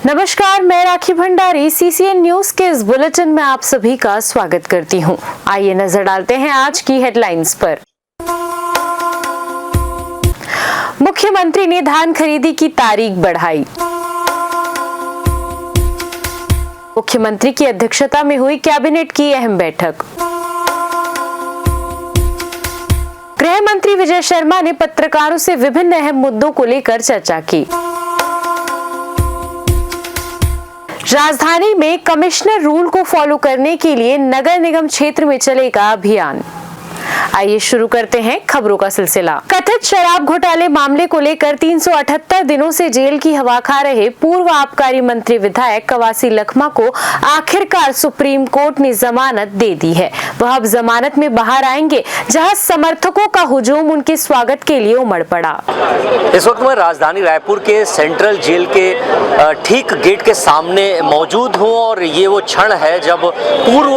नमस्कार, मैं राखी Bhandari CCN news के इस बुलेटिन में आप सभी का स्वागत करती हूं। आइए नजर डालते हैं आज की हेडलाइंस पर। मुख्यमंत्री ने धान खरीदी की तारीख बढ़ाई। मुख्यमंत्री की अध्यक्षता में हुई कैबिनेट की अहम बैठक। गृह मंत्री विजय शर्मा ने पत्रकारों से विभिन्न अहम मुद्दों को लेकर चर्चा की। राजधानी में कमिश्नर रूल को फॉलो करने के लिए नगर निगम क्षेत्र में चलेगा अभियान। आइए शुरू करते हैं खबरों का सिलसिला। कथित शराब घोटाले मामले को लेकर 378 दिनों से जेल की हवा खा रहे पूर्व आबकारी मंत्री विधायक कवासी लखमा को आखिरकार सुप्रीम कोर्ट ने जमानत दे दी है। वह अब जमानत में बाहर आएंगे, जहां समर्थकों का हुजूम उनके स्वागत के लिए उमड़ पड़ा। इस वक्त मैं राजधानी रायपुर के सेंट्रल जेल के ठीक गेट के सामने मौजूद हूं और ये वो क्षण है जब पूर्व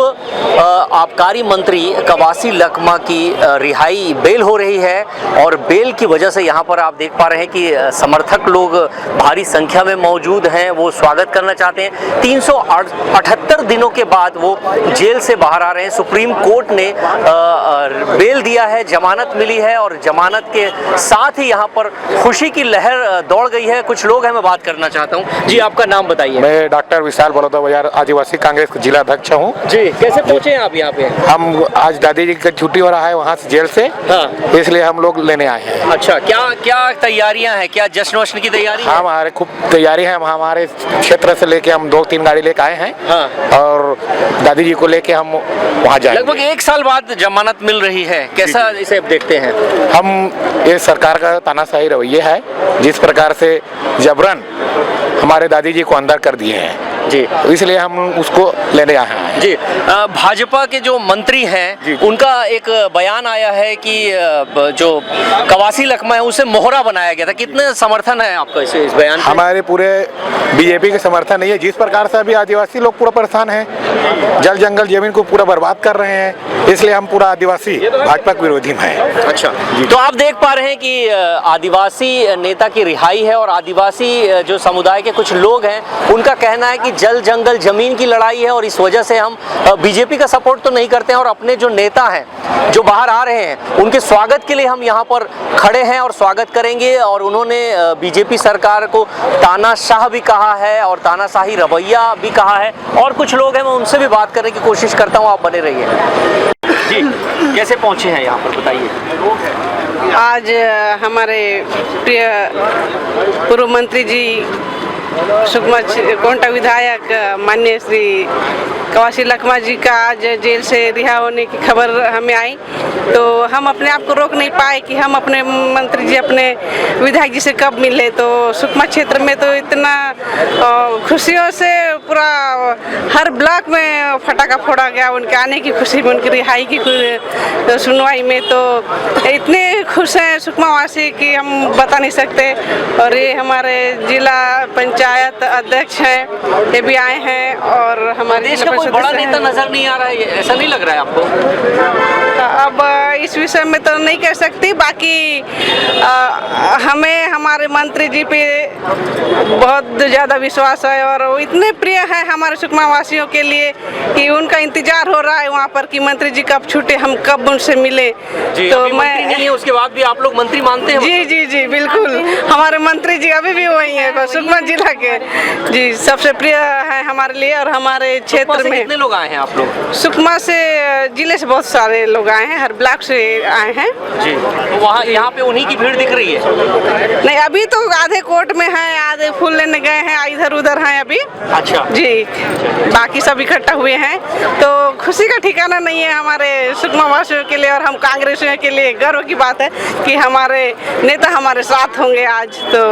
आबकारी मंत्री कवासी लखमा की रिहाई बेल हो रही है और बेल की वजह से यहाँ पर आप देख पा रहे हैं कि समर्थक लोग भारी संख्या में मौजूद हैं, वो स्वागत करना चाहते हैं। 378 दिनों के बाद वो जेल से बाहर आ रहे हैं। सुप्रीम कोर्ट ने बेल दिया है, जमानत मिली है और जमानत के साथ ही यहाँ पर खुशी की लहर दौड़ गई है। कुछ लोग हैं, मैं बात करना चाहता हूँ। जी, आपका नाम बताइए। मैं डॉक्टर विशाल बड़ौदा बाजार आदिवासी कांग्रेस जिला अध्यक्ष हूँ। जी, कैसे पहुँचे आप यहाँ पे? हम आज दादी जी की छुट्टी हो रहा है वहाँ से जेल से, हाँ। इसलिए हम लोग लेने आए हैं। अच्छा, क्या तैयारियां हैं? क्या जश्न वश्न की तैयारी है? हमारे खूब तैयारी है। हमारे क्षेत्र से लेके हम 2-3 गाड़ी लेके आए हैं, हाँ। और दादी जी को लेके हम वहाँ जाएंगे। लगभग 1 साल बाद जमानत मिल रही है, कैसा इसे देखते हैं? हम ये सरकार का तानाशाही रवैया है, जिस प्रकार से जबरन हमारे दादी जी को अंदर कर दिए हैं जी, इसलिए हम उसको लेने आए हैं। जी, भाजपा के जो मंत्री हैं उनका एक बयान आया है कि जो कवासी लखमा है उसे मोहरा बनाया गया था। कितने समर्थन है आपका इस बयान? हमारे पूरे बीजेपी के समर्थन नहीं है। जिस प्रकार से अभी आदिवासी लोग पूरा परेशान हैं, जल जंगल जमीन को पूरा बर्बाद कर रहे हैं, इसलिए हम पूरा आदिवासी भाजपा के विरोधी में हैं। अच्छा, तो आप देख पा रहे हैं कि आदिवासी नेता की रिहाई है और आदिवासी जो समुदाय के कुछ लोग हैं उनका कहना है कि जल जंगल जमीन की लड़ाई है और इस वजह से हम बीजेपी का सपोर्ट तो नहीं करते हैं और अपने जो नेता हैं जो बाहर आ रहे हैं उनके स्वागत के लिए हम यहाँ पर खड़े हैं और स्वागत करेंगे। और उन्होंने बीजेपी सरकार को तानाशाह भी कहा है और तानाशाही रवैया भी कहा है। और कुछ लोग हैं, मैं उनसे भी बात करने की कोशिश करता हूँ, आप बने रहिए। जी, कैसे पहुँचे हैं यहाँ पर, बताइए। आज हमारे प्रिय पूर्व मंत्री जी सुकमा कोंटा विधायक माननीय श्री कवासी लखमा जी का आज जेल से रिहा होने की खबर हमें आई, तो हम अपने आप को रोक नहीं पाए कि हम अपने मंत्री जी, अपने विधायक जी से कब मिले। तो सुकमा क्षेत्र में तो इतना खुशियों से पूरा हर ब्लॉक में फटाका फोड़ा गया उनके आने की खुशी में, उनकी रिहाई की सुनवाई में। तो इतने खुश हैं सुकमा वासी कि हम बता नहीं सकते। और ये हमारे जिला पंचायत अध्यक्ष हैं, ये भी आए हैं और हमारे देश का कोई बड़ा नेता नजर नहीं आ रहा है, ऐसा नहीं लग रहा है आपको? अब इस विषय में तो नहीं कह सकती, बाकी हमें हमारे मंत्री जी पे बहुत ज़्यादा विश्वास है और वो इतने प्रिय हैं हमारे सुकमा वासियों के लिए कि उनका इंतजार हो रहा है वहाँ पर कि मंत्री जी कब छूटे, हम कब उनसे मिले। तो मैं नहीं है, उसके बाद भी आप लोग मंत्री मानते हैं? जी जी जी, बिल्कुल। हमारे मंत्री जी अभी भी वही है, सुकमा जिला के जी, सबसे प्रिय है हमारे लिए। और हमारे क्षेत्र में कितने लोग आए हैं आप लोग? सुकमा से जिले से बहुत सारे लोग आए हैं, हर ब्लॉक से आए हैं जी। तो वहाँ यहाँ पे उन्हीं की भीड़ दिख रही है? नहीं, अभी तो आधे कोर्ट में हैं, आधे फूल लेने गए हैं, इधर उधर हैं अभी। अच्छा जी, बाकी सब इकट्ठा हुए हैं। तो खुशी का ठिकाना नहीं है हमारे सुकमा वासियों के लिए और हम कांग्रेसियों के लिए गर्व की बात है कि हमारे नेता हमारे साथ होंगे आज। तो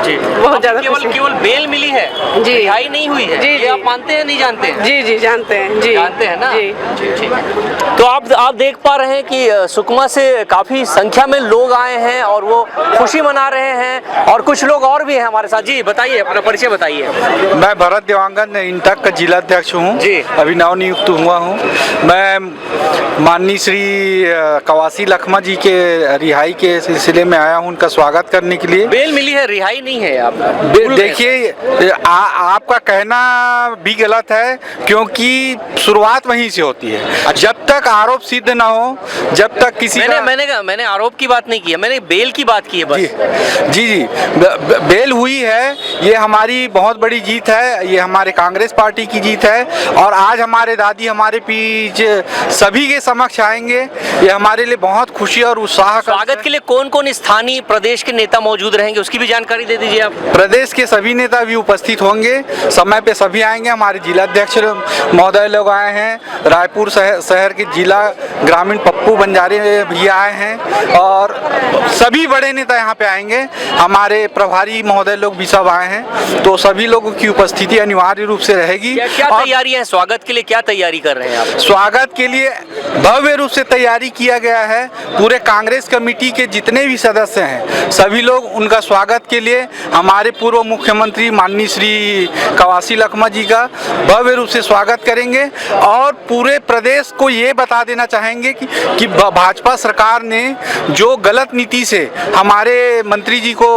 जी, बहुत ज्यादा केवल बेल मिली है जी, रिहाई नहीं हुई है। जी, ये आप मानते हैं, नहीं जानते हैं? जी जी, जानते हैं जी, जानते हैं ना जी। ठीक है। तो आप देख पा रहे हैं कि सुकमा से काफी संख्या में लोग आए हैं और वो खुशी मना रहे हैं और कुछ लोग और भी हैं हमारे साथ। जी बताइए, अपना परिचय बताइए। मैं भरत देवांगन इंटक का जिलाध्यक्ष हूँ जी। अभी नवनियुक्त हुआ हूँ। मैं माननीय श्री कवासी लखमा जी के रिहाई के सिलसिले में आया हूँ उनका स्वागत करने के लिए। बेल मिली है, रिहाई नहीं है। आप देखिए आपका कहना भी गलत है, क्योंकि शुरुआत वहीं से होती है। जब तक आरोप सिद्ध न हो, जब तक किसी मैंने आरोप की बात नहीं की है, मैंने बेल की बात की है बस। जी बेल हुई है, ये हमारी बहुत बड़ी जीत है, ये हमारे कांग्रेस पार्टी की जीत है। और आज हमारे दादी हमारे पीछे सभी के समक्ष आएंगे, ये हमारे लिए बहुत खुशी और उत्साह का। स्वागत के लिए कौन कौन स्थानीय प्रदेश के नेता मौजूद रहेंगे, उसकी भी जानकारी दे दीजिए आप। प्रदेश के सभी नेता भी उपस्थित होंगे, समय पे सभी आएंगे। हमारे जिलाध्यक्ष महोदय लोग आए हैं, रायपुर शहर के जिला ग्रामीण पप्पू बंजारे भी आए हैं, और सभी बड़े नेता यहाँ पे आएंगे। हमारे प्रभारी महोदय लोग भी सब आए हैं, तो सभी लोगों की उपस्थिति अनिवार्य रूप से रहेगी। क्या तैयारी है स्वागत के लिए, क्या तैयारी कर रहे हैं आप? स्वागत के लिए भव्य रूप से तैयारी किया गया है। पूरे कांग्रेस कमेटी के जितने भी सदस्य हैं, सभी लोग उनका स्वागत के लिए हमारे पूर्व मुख्यमंत्री माननीय श्री कवासी लखमा जी का भव्य रूप से स्वागत करेंगे। और पूरे प्रदेश को ये बता देना चाहेंगे कि भाजपा सरकार ने जो गलत नीति से हमारे मंत्री जी को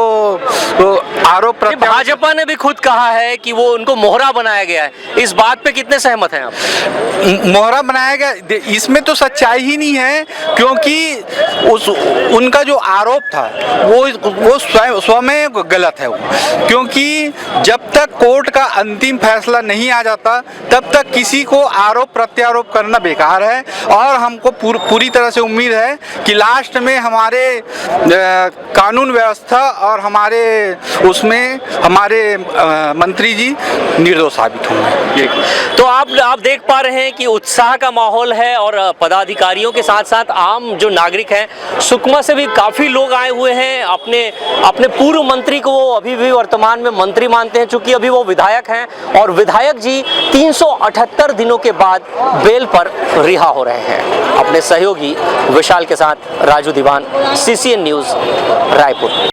आरोप भाजपा ने भी खुद कहा है कि वो उनको मोहरा बनाया गया है, इस बात पे कितने सहमत हैं आप? मोहरा बनाया गया, इसमें तो सच्चाई ही नहीं है, क्योंकि उनका जो आरोप था वो स्वयं गलत है। क्योंकि जब तक कोर्ट का अंतिम फैसला नहीं आ जाता, तब तक किसी को आरोप प्रत्यारोप करना बेकार है। और हमको पूरी तरह से उम्मीद है कि लास्ट में हमारे कानून व्यवस्था और हमारे उसमें हमारे मंत्री जी निर्दोष साबित होंगे। तो आप देख पा रहे हैं कि उत्साह का माहौल है, और पदाधिकारियों के साथ साथ आम जो नागरिक हैं, सुकमा से भी काफी लोग आए हुए हैं। अपने पूर्व मंत्री को वो अभी भी वर्तमान में मंत्री मानते हैं, चूंकि अभी वो विधायक हैं, और विधायक जी 378 दिनों के बाद बेल पर रिहा हो रहे हैं। अपने सहयोगी विशाल के साथ राजू दीवान, CCN न्यूज, रायपुर।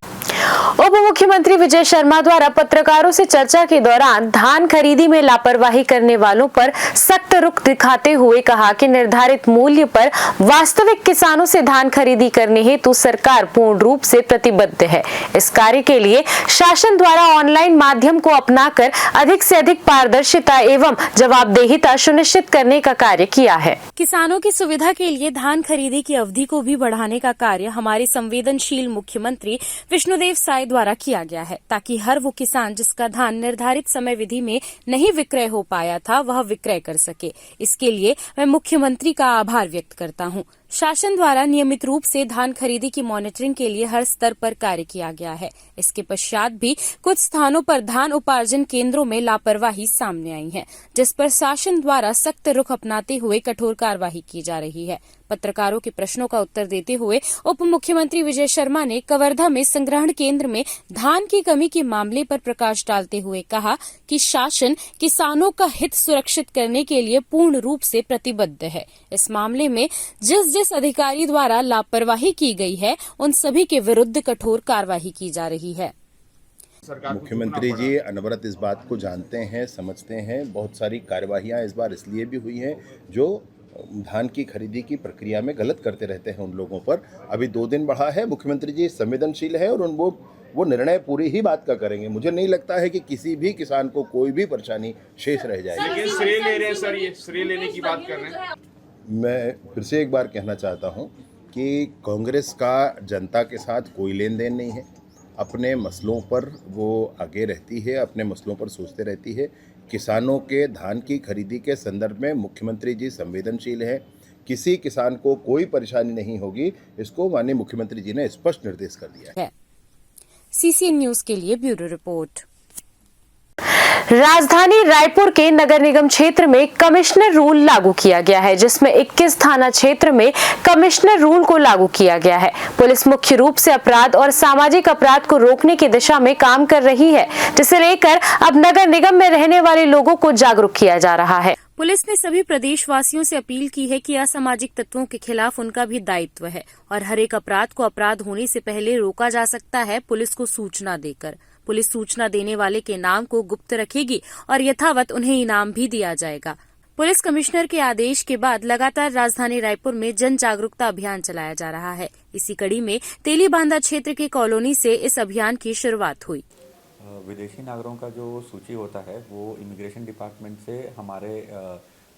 उप मुख्यमंत्री विजय शर्मा द्वारा पत्रकारों से चर्चा के दौरान धान खरीदी में लापरवाही करने वालों पर सख्त रुख दिखाते हुए कहा कि निर्धारित मूल्य पर वास्तविक किसानों से धान खरीदी करने हेतु सरकार पूर्ण रूप से प्रतिबद्ध है। इस कार्य के लिए शासन द्वारा ऑनलाइन माध्यम को अपनाकर अधिक से अधिक पारदर्शिता एवं जवाबदेहिता सुनिश्चित करने का कार्य किया है। किसानों की सुविधा के लिए धान खरीदी की अवधि को भी बढ़ाने का कार्य हमारे संवेदनशील मुख्यमंत्री विष्णुदेव साय द्वारा किया गया है, ताकि हर वो किसान जिसका धान निर्धारित समय विधि में नहीं विक्रय हो पाया था, वह विक्रय कर सके। इसके लिए मैं मुख्यमंत्री का आभार व्यक्त करता हूं। शासन द्वारा नियमित रूप से धान खरीदी की मॉनिटरिंग के लिए हर स्तर पर कार्य किया गया है। इसके पश्चात भी कुछ स्थानों पर धान उपार्जन केंद्रों में लापरवाही सामने आई है, जिस पर शासन द्वारा सख्त रुख अपनाते हुए कठोर कार्रवाई की जा रही है। पत्रकारों के प्रश्नों का उत्तर देते हुए उप मुख्यमंत्री विजय शर्मा ने कवर्धा में संग्रहण केंद्र में धान की कमी के मामले पर प्रकाश डालते हुए कहा कि शासन किसानों का हित सुरक्षित करने के लिए पूर्ण रूप से प्रतिबद्ध है। इस मामले में जिस अधिकारी द्वारा लापरवाही की गई है, उन सभी के विरुद्ध कठोर कार्रवाई की जा रही है। मुख्यमंत्री जी अनवरत इस बात को जानते हैं, समझते हैं। बहुत सारी कार्यवाहियां इस बार इसलिए भी हुई हैं जो धान की खरीदी की प्रक्रिया में गलत करते रहते हैं उन लोगों पर। अभी 2 दिन बढ़ा है। मुख्यमंत्री जी संवेदनशील है और वो निर्णय पूरी ही बात का करेंगे। मुझे नहीं लगता है कि किसी भी किसान को कोई भी परेशानी शेष रह जाएगी। लेकिन श्रेय ले रहे हैं सर, ये श्रेय लेने की बात कर रहे हैं। मैं फिर से एक बार कहना चाहता हूं कि कांग्रेस का जनता के साथ कोई लेन देन नहीं है। अपने मसलों पर वो आगे रहती है, अपने मसलों पर सोचते रहती है। किसानों के धान की खरीदी के संदर्भ में मुख्यमंत्री जी संवेदनशील हैं। किसी किसान को कोई परेशानी नहीं होगी, इसको माननीय मुख्यमंत्री जी ने स्पष्ट निर्देश कर दिया है। CCN न्यूज के लिए ब्यूरो रिपोर्ट। राजधानी रायपुर के नगर निगम क्षेत्र में कमिश्नर रूल लागू किया गया है, जिसमें 21 थाना क्षेत्र में कमिश्नर रूल को लागू किया गया है। पुलिस मुख्य रूप से अपराध और सामाजिक अपराध को रोकने की दिशा में काम कर रही है, जिसे लेकर अब नगर निगम में रहने वाले लोगों को जागरूक किया जा रहा है। पुलिस ने सभी प्रदेशवासियों से अपील की है कि असामाजिक तत्वों के खिलाफ उनका भी दायित्व है और हर एक अपराध को अपराध होने से पहले रोका जा सकता है पुलिस को सूचना देकर। पुलिस सूचना देने वाले के नाम को गुप्त रखेगी और यथावत उन्हें इनाम भी दिया जाएगा। पुलिस कमिश्नर के आदेश के बाद लगातार राजधानी रायपुर में जन जागरूकता अभियान चलाया जा रहा है। इसी कड़ी में तेलीबांधा क्षेत्र के कॉलोनी से इस अभियान की शुरुआत हुई। विदेशी नागरिकों का जो सूची होता है वो इमिग्रेशन डिपार्टमेंट से हमारे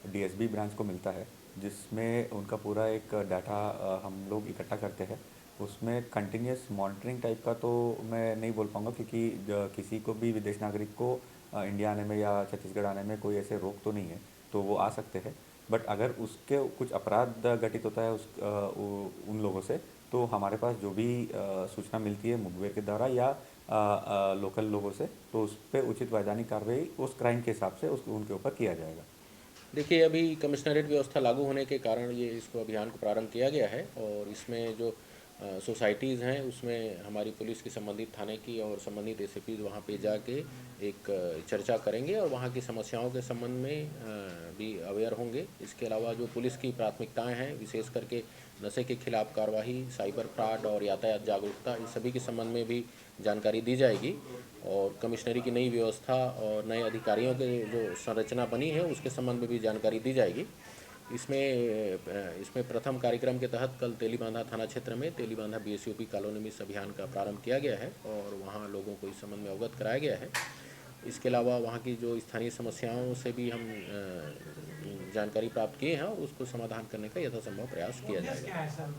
डीएसबी ब्रांच को मिलता है, जिसमें उनका पूरा एक डाटा हम लोग इकट्ठा करते हैं। उसमें कंटिन्यूस मॉनिटरिंग टाइप का तो मैं नहीं बोल पाऊँगा, क्योंकि किसी को भी विदेश नागरिक को इंडिया आने में या छत्तीसगढ़ आने में कोई ऐसे रोक तो नहीं है, तो वो आ सकते हैं। बट अगर उसके कुछ अपराध घटित होता है उन लोगों से, तो हमारे पास जो भी सूचना मिलती है मुखबिर के द्वारा या लोकल लोगों से, तो उस पर उचित वैधानिक कार्रवाई उस क्राइम के हिसाब से उनके ऊपर किया जाएगा। देखिए, अभी कमिश्नरेट व्यवस्था लागू होने के कारण ये इसको अभियान को प्रारंभ किया गया है और इसमें जो सोसाइटीज़ हैं उसमें हमारी पुलिस की संबंधित थाने की और संबंधित एसएपी वहाँ पे जाके एक चर्चा करेंगे और वहाँ की समस्याओं के संबंध में भी अवेयर होंगे। इसके अलावा जो पुलिस की प्राथमिकताएं हैं, विशेष करके नशे के खिलाफ कार्रवाई, साइबर फ्रॉड और यातायात जागरूकता, इस सभी के संबंध में भी जानकारी दी जाएगी। और कमिश्नरी की नई व्यवस्था और नए अधिकारियों के जो संरचना बनी है उसके संबंध में भी जानकारी दी जाएगी। इसमें प्रथम कार्यक्रम के तहत कल तेलीबांधा थाना क्षेत्र में तेलीबांधा बीएसयूपी कॉलोनी में इस अभियान का प्रारंभ किया गया है और वहां लोगों को इस संबंध में अवगत कराया गया है। इसके अलावा वहां की जो स्थानीय समस्याओं से भी हम जानकारी प्राप्त किए हैं और उसको समाधान करने का यथासंभव प्रयास किया जाएगा।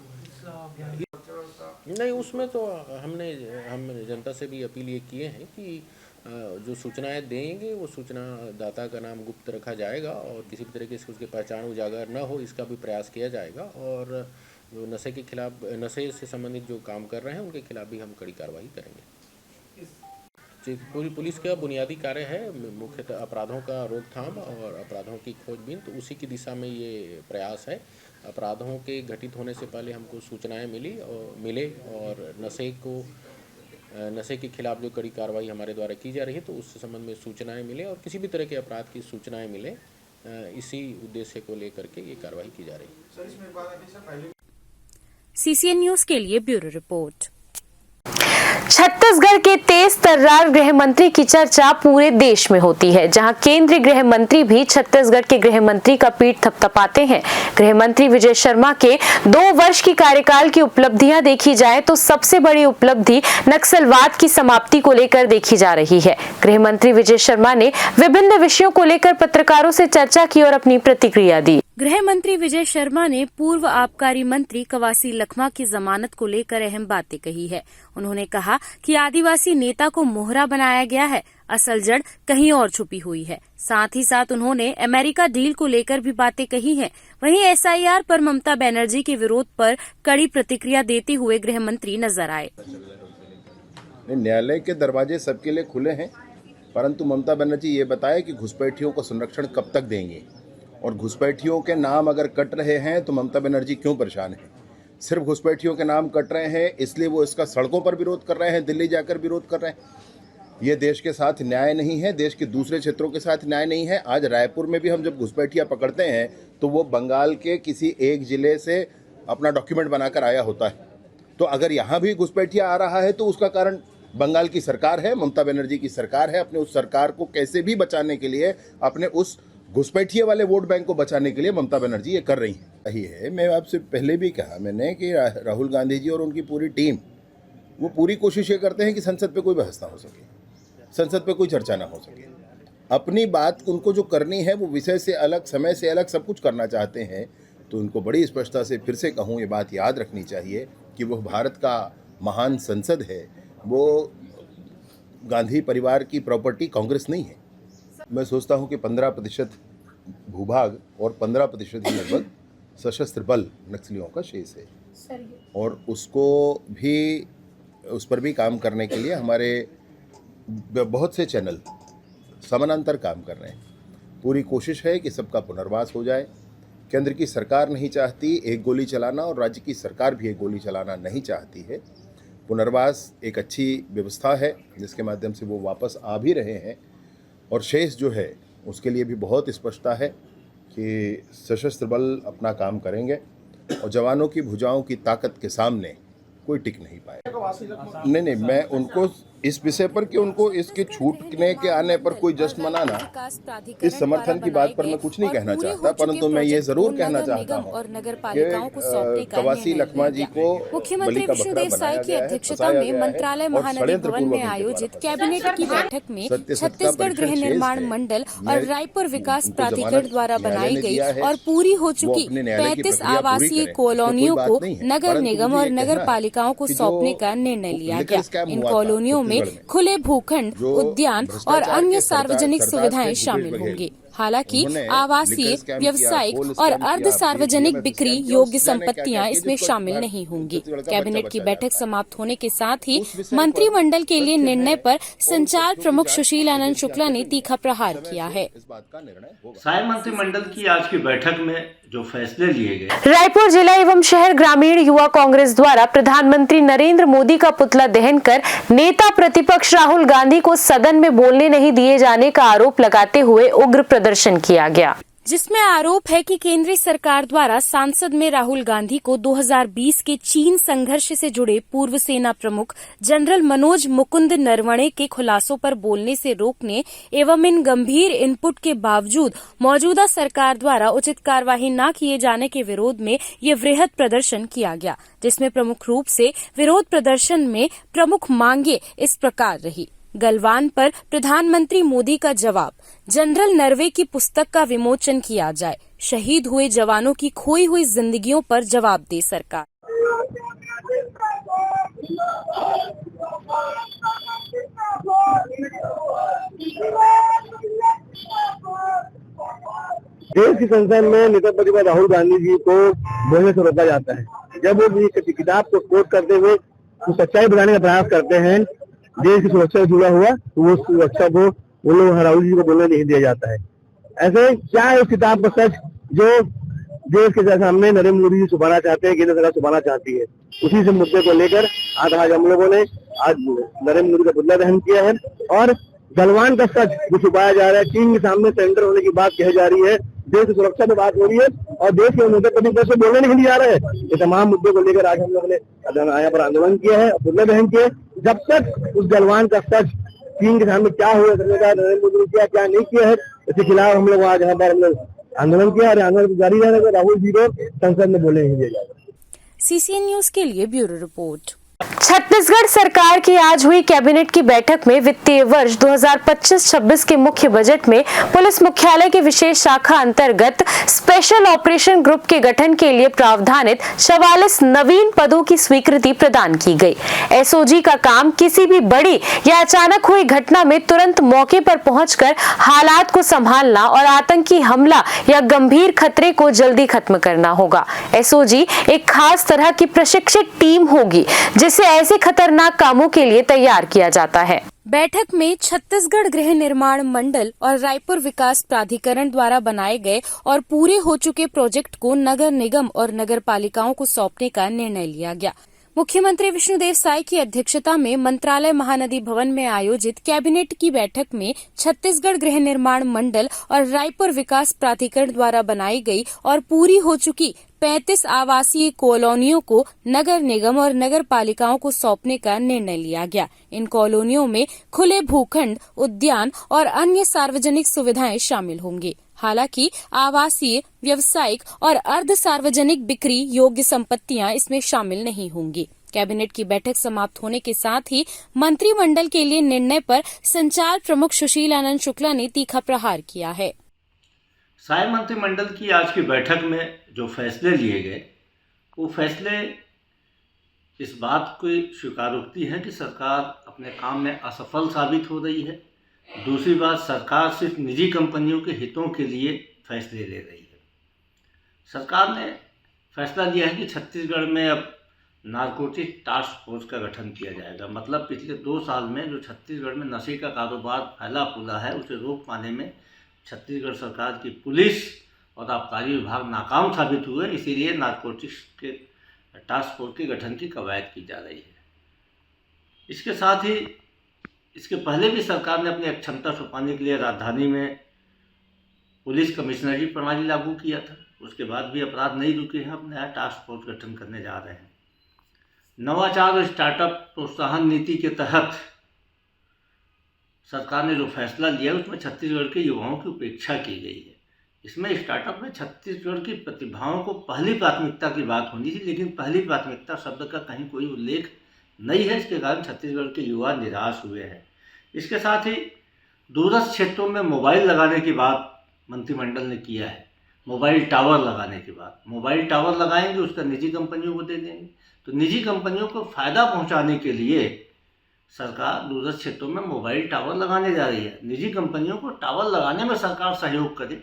नहीं, उसमें तो हम जनता से भी अपील ये किए हैं कि जो सूचनाएं देंगे वो सूचना दाता का नाम गुप्त रखा जाएगा और किसी भी तरीके से उसकी पहचान उजागर न हो, इसका भी प्रयास किया जाएगा। और जो नशे के खिलाफ, नशे से संबंधित जो काम कर रहे हैं उनके खिलाफ भी हम कड़ी कार्रवाई करेंगे। पूरी पुलिस का बुनियादी कार्य है मुख्यतः अपराधों का रोकथाम और अपराधों की खोजबीन, तो उसी की दिशा में ये प्रयास है। अपराधों के घटित होने से पहले हमको सूचनाएं मिले और नशे के खिलाफ जो कड़ी कार्रवाई हमारे द्वारा की जा रही है तो उस संबंध में सूचनाएं मिले और किसी भी तरह के अपराध की सूचनाएं मिले, इसी उद्देश्य को लेकर के ये कार्रवाई की जा रही है। सीसीएन न्यूज के लिए ब्यूरो रिपोर्ट। छत्तीसगढ़ के तेज तर्रार गृह मंत्री की चर्चा पूरे देश में होती है, जहां केंद्रीय गृह मंत्री भी छत्तीसगढ़ के गृह मंत्री का पीठ थपथपाते हैं। गृह मंत्री विजय शर्मा के 2 वर्ष की कार्यकाल की उपलब्धियां देखी जाए तो सबसे बड़ी उपलब्धि नक्सलवाद की समाप्ति को लेकर देखी जा रही है। गृह मंत्री विजय शर्मा ने विभिन्न विषयों को लेकर पत्रकारों से चर्चा की और अपनी प्रतिक्रिया दी। गृह मंत्री विजय शर्मा ने पूर्व आबकारी मंत्री कवासी लखमा की जमानत को लेकर अहम बातें कही है। उन्होंने कहा कि आदिवासी नेता को मोहरा बनाया गया है, असल जड़ कहीं और छुपी हुई है। साथ ही साथ उन्होंने अमेरिका डील को लेकर भी बातें कही हैं। वहीं एसआईआर पर ममता बनर्जी के विरोध पर कड़ी प्रतिक्रिया देते हुए गृह मंत्री नजर आए। न्यायालय के दरवाजे सबके लिए खुले हैं, परंतु ममता बनर्जी ये बताए कि घुसपैठियों को संरक्षण कब तक देंगे, और घुसपैठियों के नाम अगर कट रहे हैं तो ममता बनर्जी क्यों परेशान है। सिर्फ घुसपैठियों के नाम कट रहे हैं इसलिए वो इसका सड़कों पर विरोध कर रहे हैं, दिल्ली जाकर विरोध कर रहे हैं। ये देश के साथ न्याय नहीं है, देश के दूसरे क्षेत्रों के साथ न्याय नहीं है। आज रायपुर में भी हम जब घुसपैठिया पकड़ते हैं तो वो बंगाल के किसी एक जिले से अपना डॉक्यूमेंट बनाकर आया होता है। तो अगर यहाँ भी घुसपैठिया आ रहा है तो उसका कारण बंगाल की सरकार है, ममता बनर्जी की सरकार है। अपने उस सरकार को कैसे भी बचाने के लिए, अपने उस घुसपैठिए वाले वोट बैंक को बचाने के लिए ममता बनर्जी ये कर रही है। यही है, मैं आपसे पहले भी कहा मैंने कि राहुल गांधी जी और उनकी पूरी टीम वो पूरी कोशिश ये करते हैं कि संसद पे कोई बहस ना हो सके, संसद पे कोई चर्चा ना हो सके। अपनी बात उनको जो करनी है वो विषय से अलग, समय से अलग सब कुछ करना चाहते हैं। तो उनको बड़ी स्पष्टता से फिर से कहूँ, ये बात याद रखनी चाहिए कि वो भारत का महान संसद है, वो गांधी परिवार की प्रॉपर्टी कांग्रेस नहीं है। मैं सोचता हूं कि 15% भूभाग और 15% ही लगभग सशस्त्र बल नक्सलियों का शेष है, और उसको भी, उस पर भी काम करने के लिए हमारे बहुत से चैनल समानांतर काम कर रहे हैं। पूरी कोशिश है कि सबका पुनर्वास हो जाए। केंद्र की सरकार नहीं चाहती एक गोली चलाना और राज्य की सरकार भी एक गोली चलाना नहीं चाहती है। पुनर्वास एक अच्छी व्यवस्था है जिसके माध्यम से वो वापस आ भी रहे हैं, और शेष जो है उसके लिए भी बहुत स्पष्टता है कि सशस्त्र बल अपना काम करेंगे और जवानों की भुजाओं की ताकत के सामने कोई टिक नहीं पाएगा। नहीं, मैं इस विषय पर कि उनको इसके छूटने के आने पर कोई जश्न मनाना, इस समर्थन की बात पर मैं कुछ नहीं कहना चाहता, परंतु मैं ये जरूर कहना चाहता हूँ कि कवासी लखमा जी को मुख्यमंत्री विष्णुदेव साय की अध्यक्षता में मंत्रालय महानदी भवन में आयोजित कैबिनेट की बैठक में छत्तीसगढ़ गृह निर्माण मंडल और रायपुर विकास प्राधिकरण द्वारा बनाई गई और पूरी हो चुकी 35 आवासीय कॉलोनियों को नगर निगम और नगर पालिकाओं को सौंपने का निर्णय लिया गया। इन कॉलोनियों में खुले भूखंड, उद्यान और अन्य सार्वजनिक सुविधाएं शामिल होंगी। हालांकि आवासीय, व्यावसायिक और अर्ध सार्वजनिक बिक्री योग्य संपत्तियां इसमें शामिल नहीं होंगी। कैबिनेट की बैठक समाप्त होने के साथ ही मंत्रिमंडल के लिए निर्णय पर संचार प्रमुख सुशील आनंद शुक्ला ने तीखा प्रहार किया है। साय मंत्रिमंडल की आज की बैठक में जो फैसले लिए गए। रायपुर जिला एवं शहर ग्रामीण युवा कांग्रेस द्वारा प्रधानमंत्री नरेंद्र मोदी का पुतला दहन कर नेता प्रतिपक्ष राहुल गांधी को सदन में बोलने नहीं दिए जाने का आरोप लगाते हुए उग्र प्रदर्शन किया गया, जिसमें आरोप है कि केंद्रीय सरकार द्वारा सांसद में राहुल गांधी को 2020 के चीन संघर्ष से जुड़े पूर्व सेना प्रमुख जनरल मनोज मुकुंद नरवणे के खुलासों पर बोलने से रोकने एवं इन गंभीर इनपुट के बावजूद मौजूदा सरकार द्वारा उचित कार्यवाही न किए जाने के विरोध में ये वृहद प्रदर्शन किया गया, जिसमें प्रमुख रूप से विरोध प्रदर्शन में प्रमुख मांगे इस प्रकार रही। गलवान पर प्रधानमंत्री मोदी का जवाब, जनरल नरवे की पुस्तक का विमोचन किया जाए, शहीद हुए जवानों की खोई हुई जिंदगियों पर जवाब दे सरकार। देश की संसद में नेता प्रतिपक्ष राहुल गांधी जी को बोलने से रोका जाता है। जब वो किसी किताब को कोट करते हुए सच्चाई बताने का प्रयास करते हैं देश की सुरक्षा से जुड़ा हुआ, तो वो सुरक्षा को वो लोग राहुल जी को बोलने नहीं दिया जाता है। ऐसे क्या है उस किताब का सच जो देश के सामने नरेंद्र मोदी जी छुपाना चाहते हैं, केंद्र सरकार छुपाना चाहती है। उसी से मुद्दे को लेकर आज हम लोगों ने आज नरेंद्र मोदी का पुतला दहन किया है और गलवान का सच जो छुपाया जा रहा है, चीन के सामने सेंटर होने की बात कही जा रही है, देश की सुरक्षा की बात हो रही है और देश के मुद्दे पर भी बोलने नहीं दिया रहे हैं। ये तमाम मुद्दों को लेकर आज हम लोगों ने यहाँ पर आंदोलन किया है, पुतला दहन किया। जब तक उस गलवान का सच चीन के सामने क्या हुआ, नरेंद्र मोदी ने किया क्या नहीं किया है, इसके खिलाफ हम लोग आज यहाँ पर आंदोलन किया और आंदोलन जारी रहेगा। राहुल जी को संसद में बोलने नहीं दिया जाएगा। सीसीएन न्यूज के लिए ब्यूरो रिपोर्ट। छत्तीसगढ़ सरकार की आज हुई कैबिनेट की बैठक में वित्तीय वर्ष 2025-26 के मुख्य बजट में पुलिस मुख्यालय के विशेष शाखा अंतर्गत स्पेशल ऑपरेशन ग्रुप के गठन के लिए प्रावधानित 44 नवीन पदों की स्वीकृति प्रदान की गई। एसओजी का काम किसी भी बड़ी या अचानक हुई घटना में तुरंत मौके पर पहुंचकर हालात को संभालना और आतंकी हमला या गंभीर खतरे को जल्दी खत्म करना होगा। एसओजी एक खास तरह की प्रशिक्षित टीम होगी जिसे ऐसे खतरनाक कामों के लिए तैयार किया जाता है। बैठक में छत्तीसगढ़ गृह निर्माण मंडल और रायपुर विकास प्राधिकरण द्वारा बनाए गए और पूरे हो चुके प्रोजेक्ट को नगर निगम और नगर पालिकाओं को सौंपने का निर्णय लिया गया। मुख्यमंत्री विष्णुदेव साय की अध्यक्षता में मंत्रालय महानदी भवन में आयोजित कैबिनेट की बैठक में छत्तीसगढ़ गृह निर्माण मंडल और रायपुर विकास प्राधिकरण द्वारा बनाई गई और पूरी हो चुकी 35 आवासीय कॉलोनियों को नगर निगम और नगर पालिकाओं को सौंपने का निर्णय लिया गया। इन कॉलोनियों में खुले भूखंड, उद्यान और अन्य सार्वजनिक सुविधाएं शामिल होंगी। हालांकि आवासीय, व्यावसायिक और अर्ध सार्वजनिक बिक्री योग्य संपत्तियां इसमें शामिल नहीं होंगी। कैबिनेट की बैठक समाप्त होने के साथ ही मंत्रिमंडल के लिए निर्णय पर संचार प्रमुख सुशील आनंद शुक्ला ने तीखा प्रहार किया है। साय मंत्रिमंडल की आज की बैठक में जो फैसले लिए गए, वो फैसले इस बात की स्वीकारोक्ति है कि सरकार अपने काम में असफल साबित हो रही है। दूसरी बात, सरकार सिर्फ निजी कंपनियों के हितों के लिए फैसले ले रही है। सरकार ने फैसला लिया है कि छत्तीसगढ़ में अब नारकोटिक टास्क फोर्स का गठन किया जाएगा। मतलब पिछले 2 साल में जो छत्तीसगढ़ में नशे का कारोबार फैला फूला है, उसे रोक पाने में छत्तीसगढ़ सरकार की पुलिस और आबकारी विभाग नाकाम साबित हुए। इसीलिए नारकोटिक्स के टास्क फोर्स के गठन की कवायद की जा रही है। इसके साथ ही इसके पहले भी सरकार ने अपनी अक्षमता छुपाने के लिए राजधानी में पुलिस कमिश्नरी प्रणाली लागू किया था। उसके बाद भी अपराध नहीं रुके हैं। अब नया टास्क फोर्स गठन करने जा रहे हैं। नवाचार और स्टार्टअप प्रोत्साहन नीति के तहत सरकार ने जो फैसला लिया है उसमें छत्तीसगढ़ के युवाओं की उपेक्षा की गई है। इसमें स्टार्टअप में छत्तीसगढ़ की प्रतिभाओं को पहली प्राथमिकता की बात होनी थी, लेकिन पहली प्राथमिकता शब्द का कहीं कोई उल्लेख नहीं है। इसके कारण छत्तीसगढ़ के युवा निराश हुए हैं। इसके साथ ही दूरस्थ क्षेत्रों में मोबाइल लगाने की बात मंत्रिमंडल ने किया है। मोबाइल टावर लगाने की बात, मोबाइल टावर लगाएंगे उसका निजी कंपनियों को दे देंगे। तो निजी कंपनियों को फ़ायदा पहुंचाने के लिए सरकार दूरस्थ क्षेत्रों में मोबाइल टावर लगाने जा रही है। निजी कंपनियों को टावर लगाने में सरकार सहयोग करे,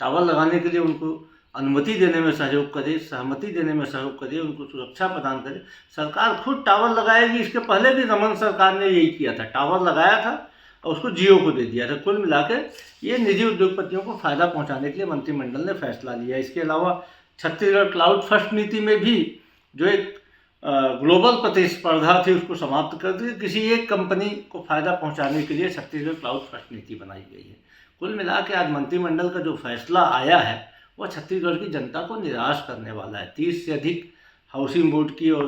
टावर लगाने के लिए उनको अनुमति देने में सहयोग करे, सहमति देने में सहयोग करे, उनको सुरक्षा प्रदान करे। सरकार खुद टावर लगाएगी। इसके पहले भी रमन सरकार ने यही किया था, टावर लगाया था और उसको जियो को दे दिया था। कुल मिलाकर ये निजी उद्योगपतियों को फ़ायदा पहुंचाने के लिए मंत्रिमंडल ने फैसला लिया। इसके अलावा छत्तीसगढ़ क्लाउड फर्स्ट नीति में भी जो एक ग्लोबल प्रतिस्पर्धा थी उसको समाप्त कर दी। किसी एक कंपनी को फ़ायदा पहुंचाने के लिए छत्तीसगढ़ क्लाउड फर्स्ट नीति बनाई गई है। कुल मिला के आज मंत्रिमंडल का जो फैसला आया है वह छत्तीसगढ़ की जनता को निराश करने वाला है। 30 से अधिक हाउसिंग बोर्ड की और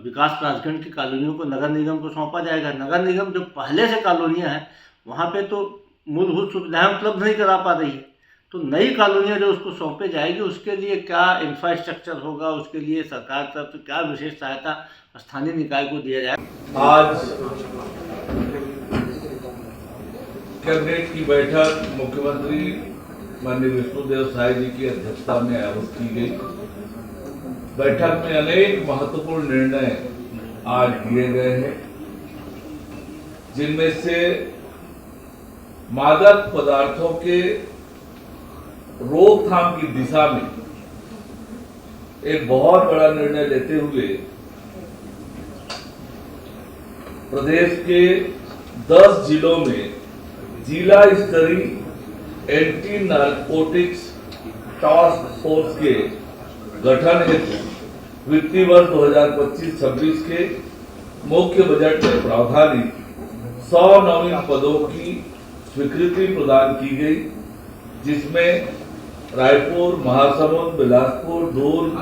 विकास प्राधिकरण की कॉलोनियों को नगर निगम को सौंपा जाएगा। नगर निगम जो पहले से कॉलोनियाँ हैं वहाँ पे तो मूलभूत सुविधाएं उपलब्ध नहीं करा पा रही है, तो नई कॉलोनियाँ जो उसको सौंपे जाएगी उसके लिए क्या इंफ्रास्ट्रक्चर होगा, उसके लिए सरकार की तरफ से क्या विशेष सहायता स्थानीय निकाय को दिया जाए। आज कैबिनेट की बैठक मुख्यमंत्री माननीय विष्णुदेव साय जी की अध्यक्षता में आयोजित की गई। बैठक में अनेक महत्वपूर्ण निर्णय आज लिए गए हैं, जिनमें से मादक पदार्थों के रोकथाम की दिशा में एक बहुत बड़ा निर्णय लेते हुए प्रदेश के 10 जिलों में जिला स्तरीय एंटी नारकोटिक्स टास्क फोर्स के गठन हेतु वित्तीय वर्ष 2025-26 के मुख्य बजट में प्रावधानित 100 नवीन पदों की स्वीकृति प्रदान की गई, जिसमें रायपुर, महासमुंद, बिलासपुर, दुर्ग,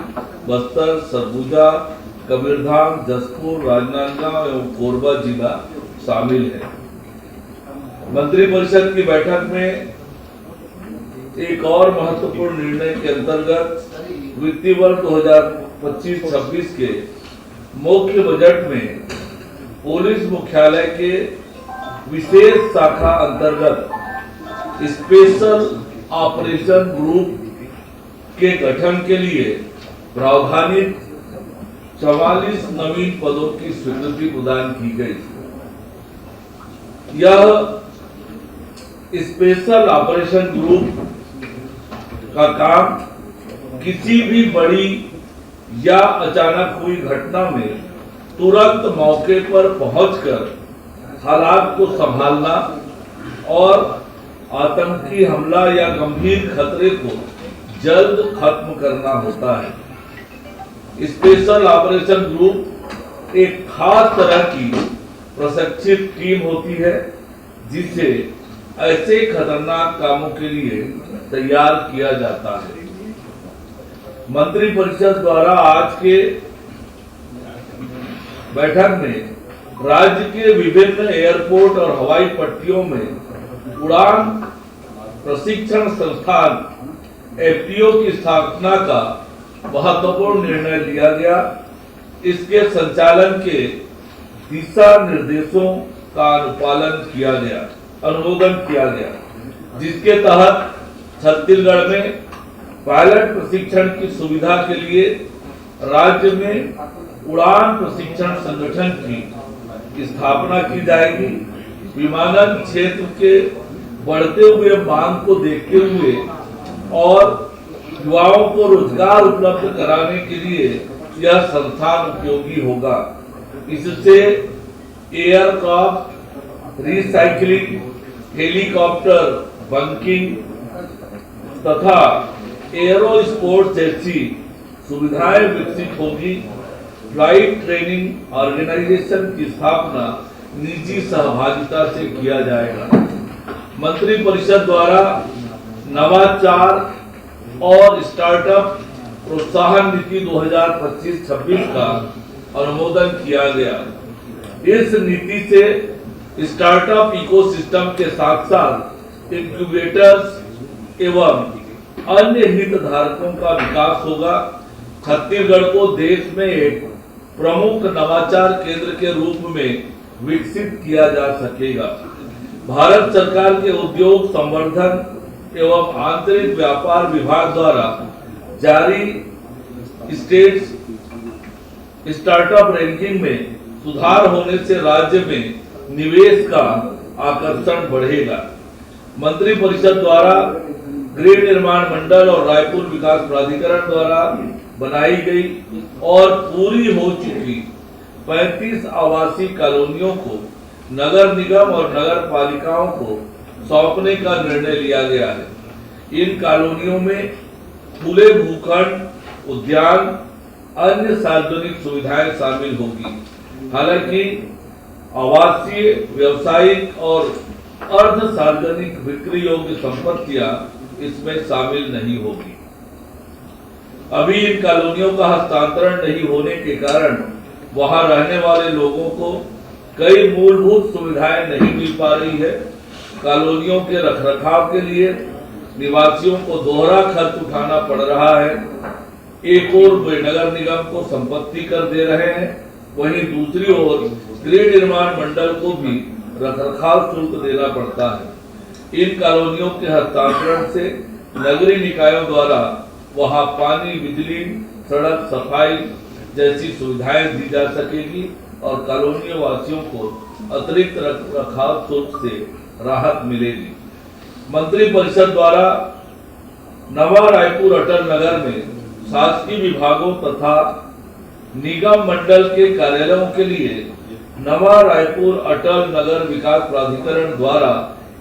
बस्तर, सरगुजा, कबीरधाम, जसपुर, राजनांदगांव एवं कोरबा जिला शामिल है। मंत्रिपरिषद की बैठक में एक और महत्वपूर्ण निर्णय के अंतर्गत वित्तीय वर्ष 2025-26 के मुख्य बजट में पुलिस मुख्यालय के विशेष शाखा अंतर्गत स्पेशल ऑपरेशन ग्रुप के गठन के लिए प्रावधानित 44 नवीन पदों की स्वीकृति प्रदान की गई। यह स्पेशल ऑपरेशन ग्रुप का काम किसी भी बड़ी या अचानक हुई घटना में तुरंत मौके पर पहुंचकर हालात को संभालना और आतंकी हमला या गंभीर खतरे को जल्द खत्म करना होता है। स्पेशल ऑपरेशन ग्रुप एक खास तरह की प्रशिक्षित टीम होती है, जिसे ऐसे खतरनाक कामों के लिए तैयार किया जाता है। मंत्रिपरिषद द्वारा आज के बैठक में राज्य के विभिन्न एयरपोर्ट और हवाई पट्टियों में उड़ान प्रशिक्षण संस्थान एफटीओ की स्थापना का महत्वपूर्ण निर्णय लिया गया। इसके संचालन के दिशा निर्देशों का अनुमोदन किया गया, जिसके तहत छत्तीसगढ़ में पायलट प्रशिक्षण की सुविधा के लिए राज्य में उड़ान प्रशिक्षण संगठन की स्थापना की जाएगी। विमानन क्षेत्र के बढ़ते हुए मांग को देखते हुए और युवाओं को रोजगार उपलब्ध कराने के लिए यह संस्थान उपयोगी होगा। इससे एयरक्राफ्ट रिसाइकलिंग, हेलीकॉप्टर बंकिंग तथा एरो स्पोर्ट्स जैसी सुविधाएं विकसित होगी। फ्लाइट ट्रेनिंग ऑर्गेनाइजेशन की स्थापना निजी सहभागिता से किया जाएगा। मंत्रिपरिषद द्वारा नवाचार और स्टार्टअप प्रोत्साहन नीति 2025-26 का अनुमोदन किया गया। इस नीति से स्टार्टअप इकोसिस्टम के साथ साथ इंक्यूबेटर्स एवं अन्य हितधारकों का विकास होगा। छत्तीसगढ़ को देश में एक प्रमुख नवाचार केंद्र के रूप में विकसित किया जा सकेगा। भारत सरकार के उद्योग संवर्धन एवं आंतरिक व्यापार विभाग द्वारा जारी स्टेट्स स्टार्टअप रैंकिंग में सुधार होने से राज्य में निवेश का आकर्षण बढ़ेगा। मंत्रिपरिषद द्वारा गृह निर्माण मंडल और रायपुर विकास प्राधिकरण द्वारा बनाई गई और पूरी हो चुकी 35 आवासीय कॉलोनियों को नगर निगम और नगर पालिकाओं को सौंपने का निर्णय लिया गया है। इन कॉलोनियों में खुले भूखंड, उद्यान, अन्य सार्वजनिक सुविधाएं शामिल होगी। हालांकि आवासीय, व्यावसायिक और अर्ध सार्वजनिक बिक्री योग्य संपत्तियां इसमें शामिल नहीं होगी। अभी इन कॉलोनियों का हस्तांतरण नहीं होने के कारण वहां रहने वाले लोगों को कई मूलभूत सुविधाएं नहीं मिल पा रही है। कॉलोनियों के रखरखाव के लिए निवासियों को दोहरा खर्च उठाना पड़ रहा है। एक ओर वे नगर निगम को संपत्ति कर दे रहे हैं, वहीं दूसरी ओर गृह निर्माण मंडल को भी रखरखाव शुल्क देना पड़ता है। इन कॉलोनियों के हस्तांतरण से नगरीय निकायों द्वारा वहां पानी, बिजली, सड़क, सफाई जैसी सुविधाएं दी जा सकेगी और कॉलोनी वासियों को अतिरिक्त रखरखाव शुल्क से राहत मिलेगी। मंत्रिपरिषद द्वारा नवा रायपुर अटल नगर में शासकीय विभागों तथा निगम मंडल के कार्यालयों के लिए नवा रायपुर अटल नगर विकास प्राधिकरण द्वारा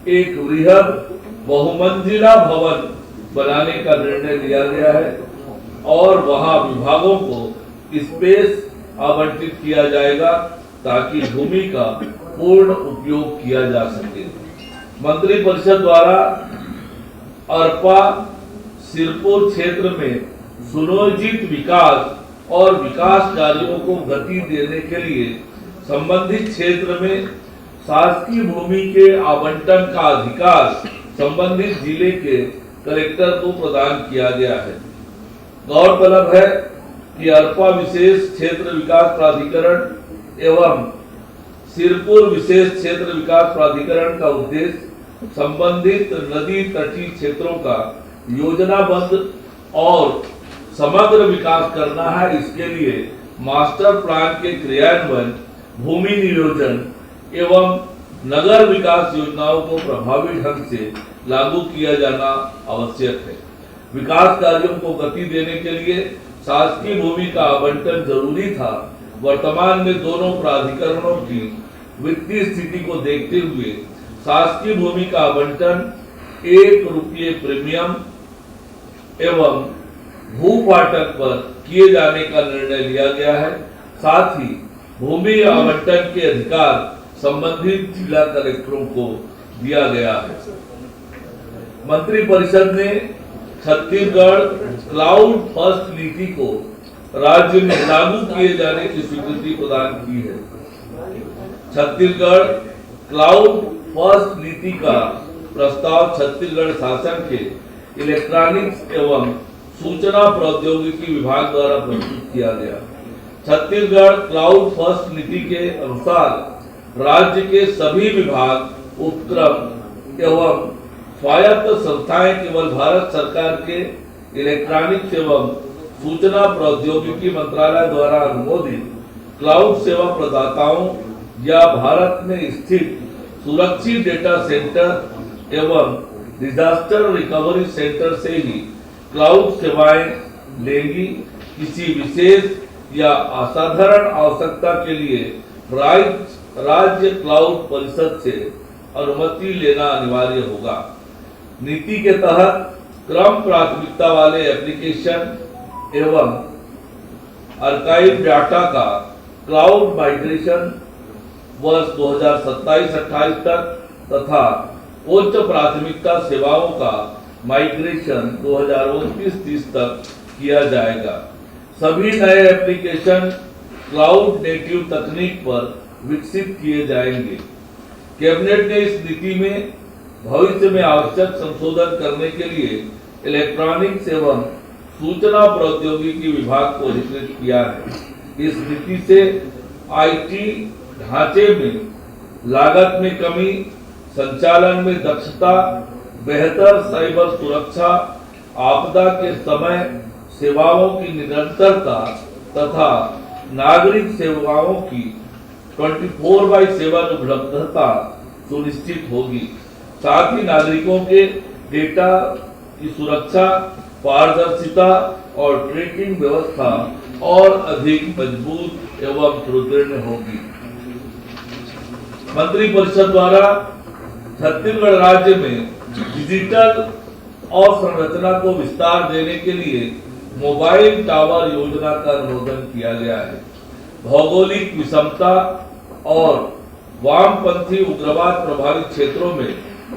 एक वृहद बहुमंजिला भवन बनाने का निर्णय लिया गया है और वहां विभागों को स्पेस आवंटित किया जाएगा ताकि भूमि का पूर्ण उपयोग किया जा सके। मंत्रिपरिषद द्वारा अरपा सिरपुर क्षेत्र में सुनियोजित विकास और विकास कार्यों को गति देने के लिए संबंधित क्षेत्र में शासकीय भूमि के आवंटन का अधिकार संबंधित जिले के कलेक्टर को प्रदान किया गया है। गौरतलब है कि अरपा विशेष क्षेत्र विकास प्राधिकरण एवं सिरपुर विशेष क्षेत्र विकास प्राधिकरण का उद्देश्य संबंधित नदी तटीय क्षेत्रों का योजनाबद्ध और समग्र विकास करना है। इसके लिए मास्टर प्लान के क्रियान्वयन, भूमि नियोजन एवं नगर विकास योजनाओं को प्रभावी ढंग से लागू किया जाना आवश्यक है। विकास कार्यों को गति देने के लिए शासकीय भूमि का आवंटन जरूरी था। वर्तमान में दोनों प्राधिकरणों की वित्तीय स्थिति को देखते हुए शासकीय भूमि का आवंटन 1 रुपये प्रीमियम एवं भूपाटक पर किए जाने का निर्णय लिया गया है। साथ ही भूमि आवंटन के अधिकार संबंधित जिला कलेक्टरों को दिया गया है। मंत्रिपरिषद ने छत्तीसगढ़ क्लाउड फर्स्ट नीति को राज्य में लागू किए जाने की स्वीकृति प्रदान की है। छत्तीसगढ़ क्लाउड फर्स्ट नीति का प्रस्ताव छत्तीसगढ़ शासन के इलेक्ट्रॉनिक्स एवं सूचना प्रौद्योगिकी विभाग द्वारा प्रस्तुत किया गया। छत्तीसगढ़ क्लाउड फर्स्ट नीति के अनुसार राज्य के सभी विभाग, उपक्रम एवं स्वायत्त संस्थाएं केवल भारत सरकार के इलेक्ट्रॉनिक्स एवं सूचना प्रौद्योगिकी मंत्रालय द्वारा अनुमोदित क्लाउड सेवा प्रदाताओं या भारत में स्थित सुरक्षित डेटा सेंटर एवं डिजास्टर रिकवरी सेंटर से ही क्लाउड सेवाएं लेंगी। किसी विशेष या असाधारण आवश्यकता के लिए राज्य क्लाउड परिषद से अनुमति लेना अनिवार्य होगा। नीति के तहत क्रम प्राथमिकता वाले एप्लीकेशन एवं आर्काइव डाटा का क्लाउड माइग्रेशन वर्ष 2027-28 तक तथा उच्च प्राथमिकता सेवाओं का माइग्रेशन 2029-30 तक किया जाएगा। सभी नए एप्लीकेशन क्लाउड नेटिव तकनीक पर विकसित किए जाएंगे। कैबिनेट ने इस नीति में भविष्य में आवश्यक संशोधन करने के लिए इलेक्ट्रॉनिक्स एवं सूचना प्रौद्योगिकी विभाग को अधिकृत किया है। इस नीति से आईटी ढांचे में लागत में कमी, संचालन में दक्षता, बेहतर साइबर सुरक्षा, आपदा के समय सेवाओं की निरंतरता तथा नागरिक सेवाओं की 24/7 उपलब्धता सुनिश्चित होगी। साथ ही नागरिकों के डेटा की सुरक्षा, पारदर्शिता और ट्रैकिंग व्यवस्था और अधिक मजबूत एवं सुदृढ़ होगी। मंत्रिपरिषद द्वारा छत्तीसगढ़ राज्य में डिजिटल अवसंरचना को विस्तार देने के लिए मोबाइल टावर योजना का अनुमोदन किया गया है। भौगोलिक विषमता और वामपंथी उग्रवाद प्रभावित क्षेत्रों में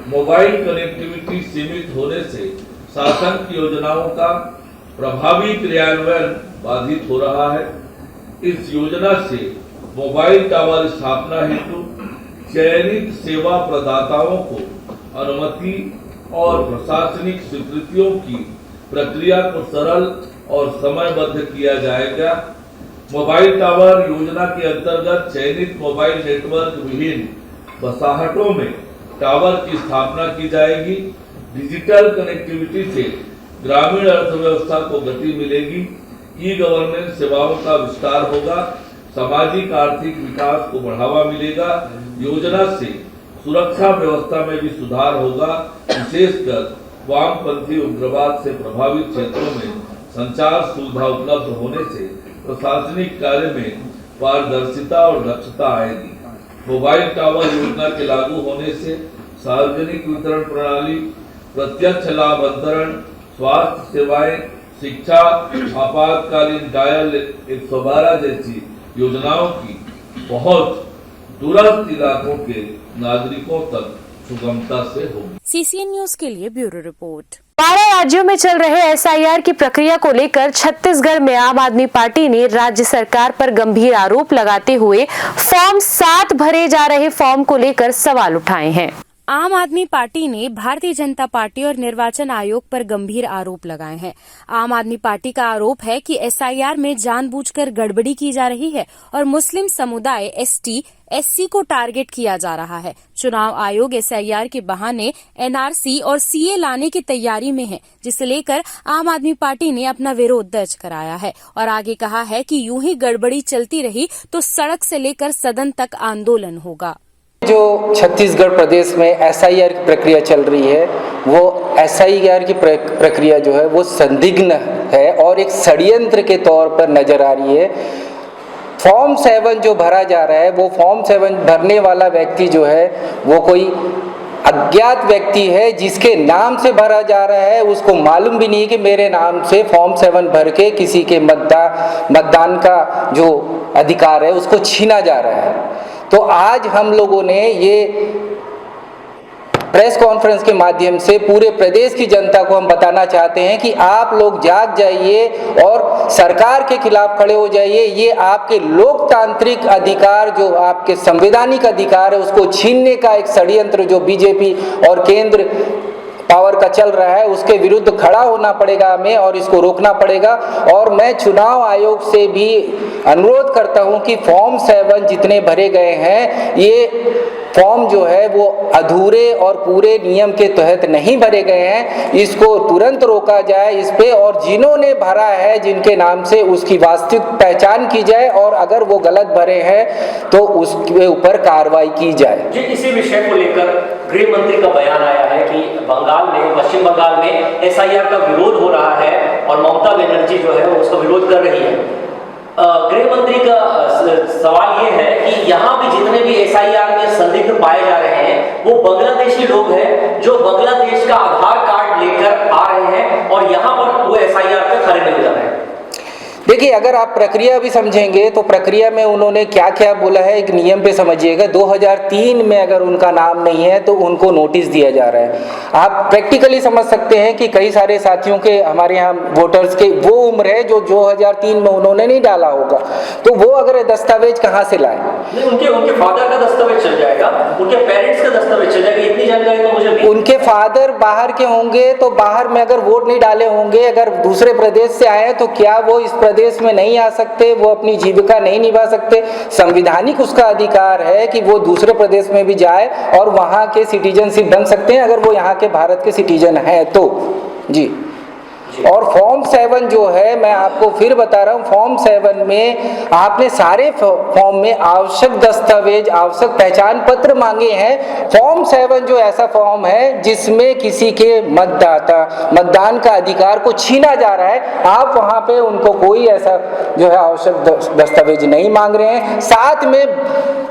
मोबाइल कनेक्टिविटी सीमित होने से शासन की योजनाओं का प्रभावी क्रियान्वयन बाधित हो रहा है। इस योजना से मोबाइल टावर स्थापना हेतु चयनित सेवा प्रदाताओं को अनुमति और प्रशासनिक स्वीकृतियों की प्रक्रिया को सरल और समयबद्ध किया जाएगा। मोबाइल टावर योजना के अंतर्गत चयनित मोबाइल नेटवर्क विहीन बसाहटों में टावर की स्थापना की जाएगी। डिजिटल कनेक्टिविटी से ग्रामीण अर्थव्यवस्था को गति मिलेगी, ई गवर्नेंस सेवाओं का विस्तार होगा, सामाजिक आर्थिक विकास को बढ़ावा मिलेगा। योजना से सुरक्षा व्यवस्था में भी सुधार होगा। विशेषकर वामपंथी उग्रवाद से प्रभावित क्षेत्रों में संचार सुविधा उपलब्ध होने से प्रशासनिक कार्य में पारदर्शिता और दक्षता आएगी। मोबाइल टावर योजना के लागू होने से सार्वजनिक वितरण प्रणाली, प्रत्यक्ष लाभ अंतरण, स्वास्थ्य सेवाएं, शिक्षा, आपातकालीन डायल 112 जैसी योजनाओं की पहुंच दूरस्थ इलाकों के नागरिकों तक सुगमता से होगी। सीसीएन न्यूज के लिए ब्यूरो रिपोर्ट। 12 राज्यों में चल रहे एसआईआर की प्रक्रिया को लेकर छत्तीसगढ़ में आम आदमी पार्टी ने राज्य सरकार पर गंभीर आरोप लगाते हुए फॉर्म 7 भरे जा रहे फॉर्म को लेकर सवाल उठाए हैं। आम आदमी पार्टी ने भारतीय जनता पार्टी और निर्वाचन आयोग पर गंभीर आरोप लगाए हैं। आम आदमी पार्टी का आरोप है कि एसआईआर में जानबूझकर गड़बड़ी की जा रही है और मुस्लिम समुदाय एसटी, एससी को टारगेट किया जा रहा है। चुनाव आयोग एसआईआर के बहाने एनआरसी और सीए लाने की तैयारी में है, जिसे लेकर आम आदमी पार्टी ने अपना विरोध दर्ज कराया है और आगे कहा है कि यूं ही गड़बड़ी चलती रही तो सड़क से लेकर सदन तक आंदोलन होगा। जो छत्तीसगढ़ प्रदेश में एसआईआर की प्रक्रिया चल रही है, वो एसआईआर की प्रक्रिया जो है वो संदिग्ध है और एक षड्यंत्र के तौर पर नजर आ रही है। फॉर्म 7 जो भरा जा रहा है, वो फॉर्म 7 भरने वाला व्यक्ति जो है वो कोई अज्ञात व्यक्ति है जिसके नाम से भरा जा रहा है। उसको मालूम भी नहीं कि मेरे नाम से फॉर्म 7 भर के किसी के मतदान का जो अधिकार है उसको छीना जा रहा है। तो आज हम लोगों ने ये प्रेस कॉन्फ्रेंस के माध्यम से पूरे प्रदेश की जनता को हम बताना चाहते हैं कि आप लोग जाग जाइए और सरकार के खिलाफ खड़े हो जाइए। ये आपके लोकतांत्रिक अधिकार, जो आपके संवैधानिक अधिकार है, उसको छीनने का एक षड्यंत्र जो बीजेपी और केंद्र पावर का चल रहा है, उसके विरुद्ध खड़ा होना पड़ेगा हमें और इसको रोकना पड़ेगा। और मैं चुनाव आयोग से भी अनुरोध करता हूं कि फॉर्म 7 जितने भरे गए हैं, ये फॉर्म जो है वो अधूरे और पूरे नियम के तहत नहीं भरे गए हैं। इसको तुरंत रोका जाए इस पे, और जिन्होंने भरा है जिनके नाम से उसकी वास्तविक पहचान की जाए और अगर वो गलत भरे हैं तो उसके ऊपर कार्रवाई की जाए। जी, इसी विषय को लेकर गृह मंत्री का बयान आया है कि पश्चिम बंगाल में एसआईआर का विरोध हो रहा है और ममता बनर्जी जो है वो उसका विरोध कर रही है। गृह मंत्री का सवाल ये है कि यहाँ भी जितने भी एसआईआर में संदिग्ध पाए जा रहे हैं वो बांग्लादेशी लोग हैं जो बांग्लादेश का आधार कार्ड लेकर आ रहे हैं और यहाँ पर वो एसआईआर पे खड़े नहीं उतर रहे हैं। देखिए, अगर आप प्रक्रिया भी समझेंगे तो प्रक्रिया में उन्होंने क्या क्या बोला है, एक नियम पे समझिएगा। 2003 में अगर उनका नाम नहीं है तो उनको नोटिस दिया जा रहा है। आप प्रैक्टिकली समझ सकते हैं कि कई सारे साथियों के, हमारे यहाँ वोटर्स के वो उम्र है जो 2003 में उन्होंने नहीं डाला होगा, तो वो अगर दस्तावेज कहाँ से लाए? उनके फादर का दस्तावेज चल जाएगा, उनके पेरेंट्स का दस्तावेज चल जाएगा, इतनी जानकारी तो मुझे भी। उनके फादर बाहर के होंगे तो बाहर में अगर वोट नहीं डाले होंगे, अगर दूसरे प्रदेश से आए तो क्या वो इस प्रदेश में नहीं आ सकते? वो अपनी जीविका नहीं निभा सकते? संविधानिक उसका अधिकार है कि वो दूसरे प्रदेश में भी जाए और वहाँ के सिटीजनशिप बन सकते हैं अगर वो यहाँ के भारत के सिटीजन हैं तो। जी। और फॉर्म 7 जो है, मैं आपको फिर बता रहा हूँ, फॉर्म 7 में आपने सारे फॉर्म में आवश्यक दस्तावेज, आवश्यक पहचान पत्र मांगे हैं। फॉर्म 7 जो ऐसा फॉर्म है जिसमें किसी के मतदान का अधिकार को छीना जा रहा है, आप वहाँ पे उनको कोई ऐसा जो है आवश्यक दस्तावेज नहीं मांग रहे हैं। साथ में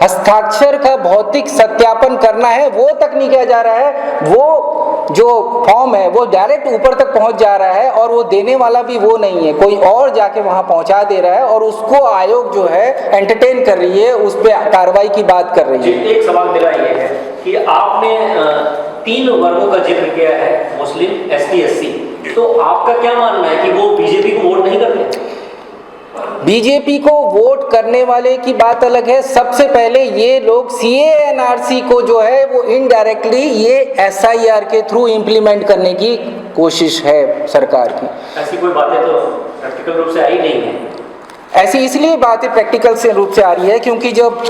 हस्ताक्षर का भौतिक सत्यापन करना है, वो तक नहीं किया जा रहा है। वो जो फॉर्म है वो डायरेक्ट ऊपर तक पहुंच जा रहा है और वो देने वाला भी वो नहीं है, कोई और जाके वहां पहुंचा दे रहा है और उसको आयोग जो है एंटरटेन कर रही है, उस पर कार्रवाई की बात कर रही है। एक सवाल मेरा ये है कि आपने 3 वर्गों का जिक्र किया है, मुस्लिम, एसटी, एससी, तो आपका क्या मानना है कि वो बीजेपी को वोट नहीं करते? बीजेपी को वोट करने वाले की बात अलग है। सबसे पहले ये लोग CAA-NRC को जो है वो इनडायरेक्टली ये SIR के थ्रू इम्प्लीमेंट करने की कोशिश है सरकार की। ऐसी कोई बातें तो प्रैक्टिकल रूप से आई नहीं है। ऐसी इसलिए बातें प्रैक्टिकल से रूप से आ रही है क्योंकि जब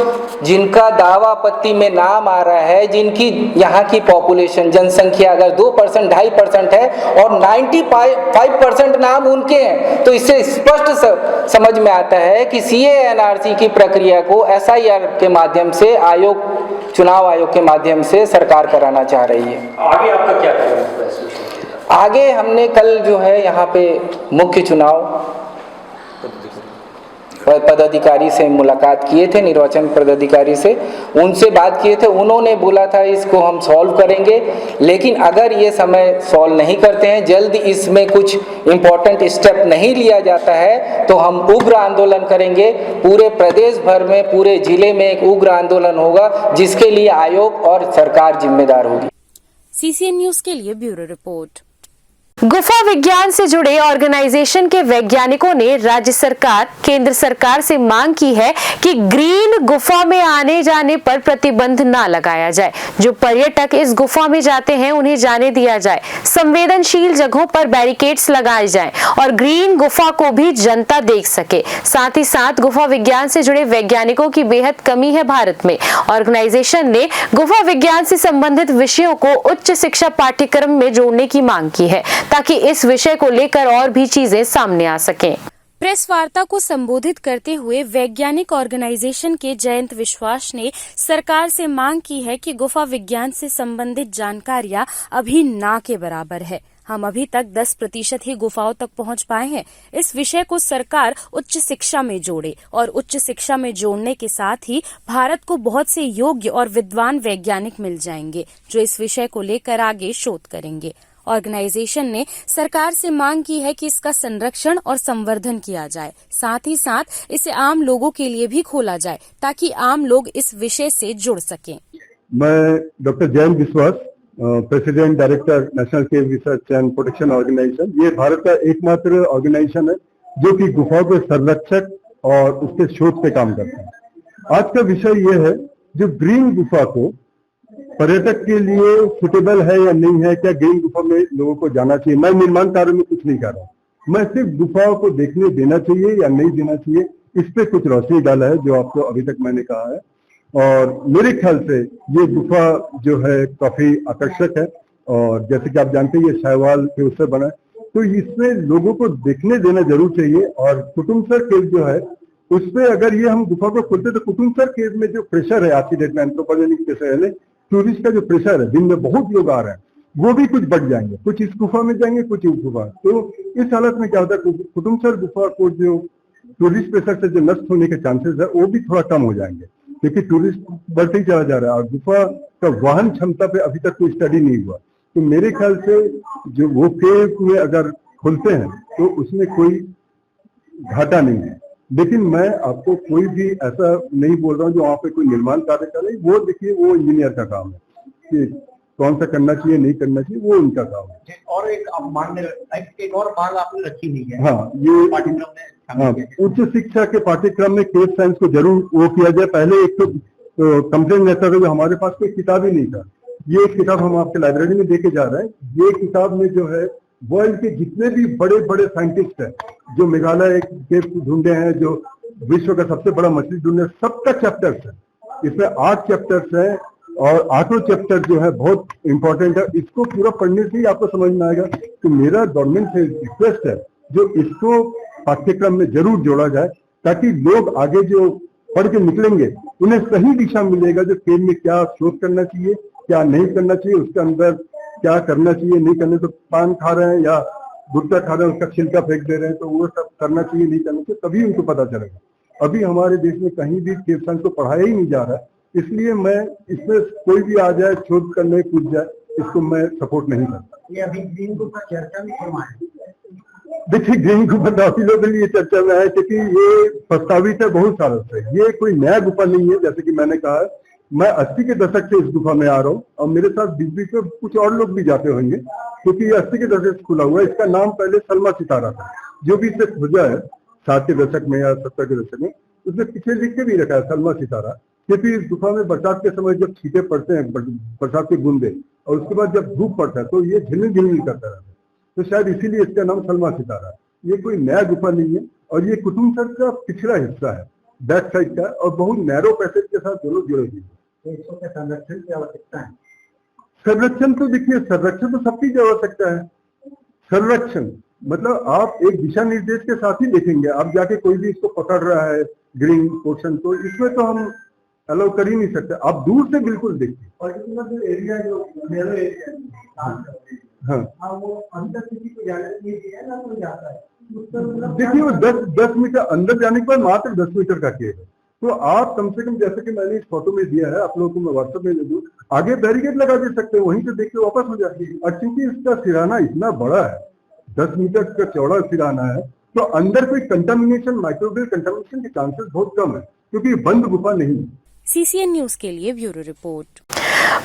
जिनका दावा आपत्ति में नाम आ रहा है, जिनकी यहाँ की पॉपुलेशन, जनसंख्या अगर 2%, 2.5% है और 95% नाम उनके हैं, तो इससे स्पष्ट समझ में आता है कि CAA-NRC की प्रक्रिया को SIR के माध्यम से चुनाव आयोग के माध्यम से सरकार कराना चाह रही है। आगे आपका क्या कहना है? आगे हमने कल जो है यहाँ पे मुख्य चुनाव पदाधिकारी से मुलाकात किए थे, निर्वाचन पदाधिकारी से, उनसे बात किए थे। उन्होंने बोला था इसको हम सॉल्व करेंगे, लेकिन अगर ये समय सॉल्व नहीं करते हैं, जल्द इसमें कुछ इम्पोर्टेंट स्टेप नहीं लिया जाता है तो हम उग्र आंदोलन करेंगे। पूरे प्रदेश भर में, पूरे जिले में एक उग्र आंदोलन होगा जिसके लिए आयोग और सरकार जिम्मेदार होगी। CCN न्यूज के लिए ब्यूरो रिपोर्ट। गुफा विज्ञान से जुड़े ऑर्गेनाइजेशन के वैज्ञानिकों ने राज्य सरकार, केंद्र सरकार से मांग की है कि ग्रीन गुफा में आने जाने पर प्रतिबंध ना लगाया जाए। जो पर्यटक इस गुफा में जाते हैं उन्हें जाने दिया जाए। संवेदनशील जगहों पर बैरिकेड्स लगाए जाएं और ग्रीन गुफा को भी जनता देख सके। साथ ही साथ गुफा विज्ञान से जुड़े वैज्ञानिकों की बेहद कमी है भारत में। ऑर्गेनाइजेशन ने गुफा विज्ञान से संबंधित विषयों को उच्च शिक्षा पाठ्यक्रम में जोड़ने की मांग की है ताकि इस विषय को लेकर और भी चीजें सामने आ सकें। प्रेस वार्ता को संबोधित करते हुए वैज्ञानिक ऑर्गेनाइजेशन के जयंत विश्वास ने सरकार से मांग की है कि गुफा विज्ञान से संबंधित जानकारियां अभी ना के बराबर है। हम अभी तक 10% ही गुफाओं तक पहुंच पाए हैं। इस विषय को सरकार उच्च शिक्षा में जोड़े और उच्च शिक्षा में जोड़ने के साथ ही भारत को बहुत से योग्य और विद्वान वैज्ञानिक मिल जाएंगे जो इस विषय को लेकर आगे शोध करेंगे। ऑर्गेनाइजेशन ने सरकार से मांग की है कि इसका संरक्षण और संवर्धन किया जाए, साथ ही साथ इसे आम लोगों के लिए भी खोला जाए ताकि आम लोग इस विषय से जुड़ सकें। मैं doctor Jayant Vishwas, president director national cave research and protection organisation. ये भारत का एकमात्र ऑर्गेनाइजेशन है जो कि गुफाओं के संरक्षक और उसके शोध पे काम करता है। आज का विषय ये है, जो ग्रीन गुफा को पर्यटक के लिए सुटेबल है या नहीं है, क्या ग्रीन गुफा में लोगों को जाना चाहिए। मैं निर्माण कार्य में कुछ नहीं कर रहा, मैं सिर्फ गुफाओं को देखने देना चाहिए या नहीं देना चाहिए, इस पे कुछ रोशनी डाला है जो आपको अभी तक मैंने कहा है। और मेरे ख्याल से ये गुफा जो है काफी आकर्षक है और जैसे कि आप जानते हैं ये साहिवाल के उससे बना है, तो इसमें लोगों को देखने देना जरूर चाहिए। और कुटुमसर केव जो है उसमें अगर ये हम गुफा को खोलते तो कुटुमसर केव में जो प्रेशर है आज की डेट में, एंथ्रोपोजेनिक प्रेशर है, टूरिस्ट का जो प्रेशर है, दिन में बहुत लोग आ रहे हैं, वो भी कुछ बढ़ जाएंगे, कुछ इस गुफा में जाएंगे, कुछ इस गुफा। तो इस हालत में क्या होता है, कुटुमसर गुफा को जो टूरिस्ट प्रेशर से जो नष्ट होने के चांसेस है वो भी थोड़ा कम हो जाएंगे क्योंकि टूरिस्ट बढ़ते ही चला जा रहा है और गुफा का वहन क्षमता पे अभी तक कोई स्टडी नहीं हुआ। तो मेरे ख्याल से जो वो केव में अगर खुलते हैं तो उसमें कोई घाटा नहीं है। लेकिन मैं आपको कोई भी ऐसा नहीं बोल रहा हूँ जो वहाँ पे कोई निर्माण कार्य कर रहे, वो देखिए वो इंजीनियर का काम है कि कौन सा करना चाहिए नहीं करना चाहिए, वो उनका काम है। और एक और मांग आपने रखी हुई है। हाँ, ये पाठ्यक्रम में हाँ, उच्च शिक्षा के पाठ्यक्रम में केस साइंस को जरूर वो किया जाए। पहले एक तो कंप्लेन रहता था कि हमारे पास कोई किताब ही नहीं था। ये एक किताब हम आपके लाइब्रेरी में देके जा रहे हैं। ये किताब में जो है वर्ल्ड के जितने भी बड़े बड़े साइंटिस्ट हैं, जो मेघालय के ढूंढे हैं, जो विश्व का सबसे बड़ा मछली ढूंढे, सबका चैप्टर्स है। इसमें 8 चैप्टर्स हैं और 8 चैप्टर जो है बहुत इंपॉर्टेंट है। इसको पूरा पढ़ने से ही आपको समझ में आएगा। तो मेरा गवर्नमेंट से रिक्वेस्ट है जो इसको पाठ्यक्रम में जरूर जोड़ा जाए, ताकि लोग आगे जो पढ़ के निकलेंगे उन्हें सही दिशा मिलेगा। जो खेल में क्या शोध करना चाहिए, क्या नहीं करना चाहिए, उसके अंदर क्या करना चाहिए नहीं करना। तो पान खा रहे हैं या गुटखा खा रहे हैं, उसका छिलका फेंक दे रहे हैं, तो वो सब करना चाहिए नहीं करना चाहिए, तभी उनको पता चलेगा। अभी हमारे देश में कहीं भी खेल साइंस को पढ़ाया ही नहीं जा रहा है। इसलिए मैं इसमें कोई भी आ जाए शोध करने कूद जाए, इसको मैं सपोर्ट नहीं करता। ये अभी ग्रीन ग्रुप का चर्चा में क्यों है? देखिए, ग्रीन गुफा काफिलों के लिए चर्चा में है क्योंकि ये प्रस्तावित है बहुत सालों से। ये कोई नया गुफा नहीं है। जैसे कि मैंने कहा, मैं 80 के दशक से इस गुफा में आ रहा हूँ और मेरे साथ बीच बीच में कुछ और लोग भी जाते होंगे, क्योंकि ये 80 के दशक से खुला हुआ है। इसका नाम पहले सलमा सितारा था। जो भी इसे खोजा है 60 के दशक में या 70 के दशक में, उसने पीछे लिख के भी रखा है सलमा सितारा, क्योंकि इस गुफा में बरसात के समय जब छींटे पड़ते हैं, बरसात के बूंदे, और उसके बाद जब धूप पड़ता है तो ये झिलमिल झिलमिल करता रहता है। तो शायद इसीलिए इसका नाम सलमा सितारा है। ये कोई नया गुफा नहीं है और ये कुतुबसर का पिछड़ा हिस्सा है, बैक साइड का, और बहुत नैरो पैसेज के साथ दोनों जुड़े हुए हैं। इसको संरक्षण की आवश्यकता है। संरक्षण तो देखिए, संरक्षण तो सबकी आवश्यकता है। संरक्षण मतलब आप एक दिशा निर्देश के साथ ही देखेंगे। आप जाके कोई भी इसको पकड़ रहा है ग्रीन पोर्शन, तो इसमें तो हम अलाउ कर ही नहीं सकते। आप दूर से बिल्कुल देखिए। पर्टिकुलर जो एरिया जो नैरो एरिया, हाँ, वो अंदर किसी को जाने नहीं दिया ना, कोई जाता है। देखिए, वो 10 मीटर अंदर जाने के बाद मात्र 10 मीटर का केस है। तो आप कम से कम, जैसे कि मैंने इस फोटो में दिया है, आप लोगों को मैं व्हाट्सएप में दे दूं, आगे बैरिकेड लगा दे सकते हैं, वहीं से देख के वापस हो जाती है। और क्योंकि इसका सिराना इतना बड़ा है, 10 मीटर का चौड़ा सिराना है, तो अंदर कोई कंटामिनेशन, माइक्रोबियल कंटामिनेशन के चांसेस बहुत कम है, क्योंकि बंद गुफा नहीं है। सीसीएन न्यूज के लिए ब्यूरो रिपोर्ट।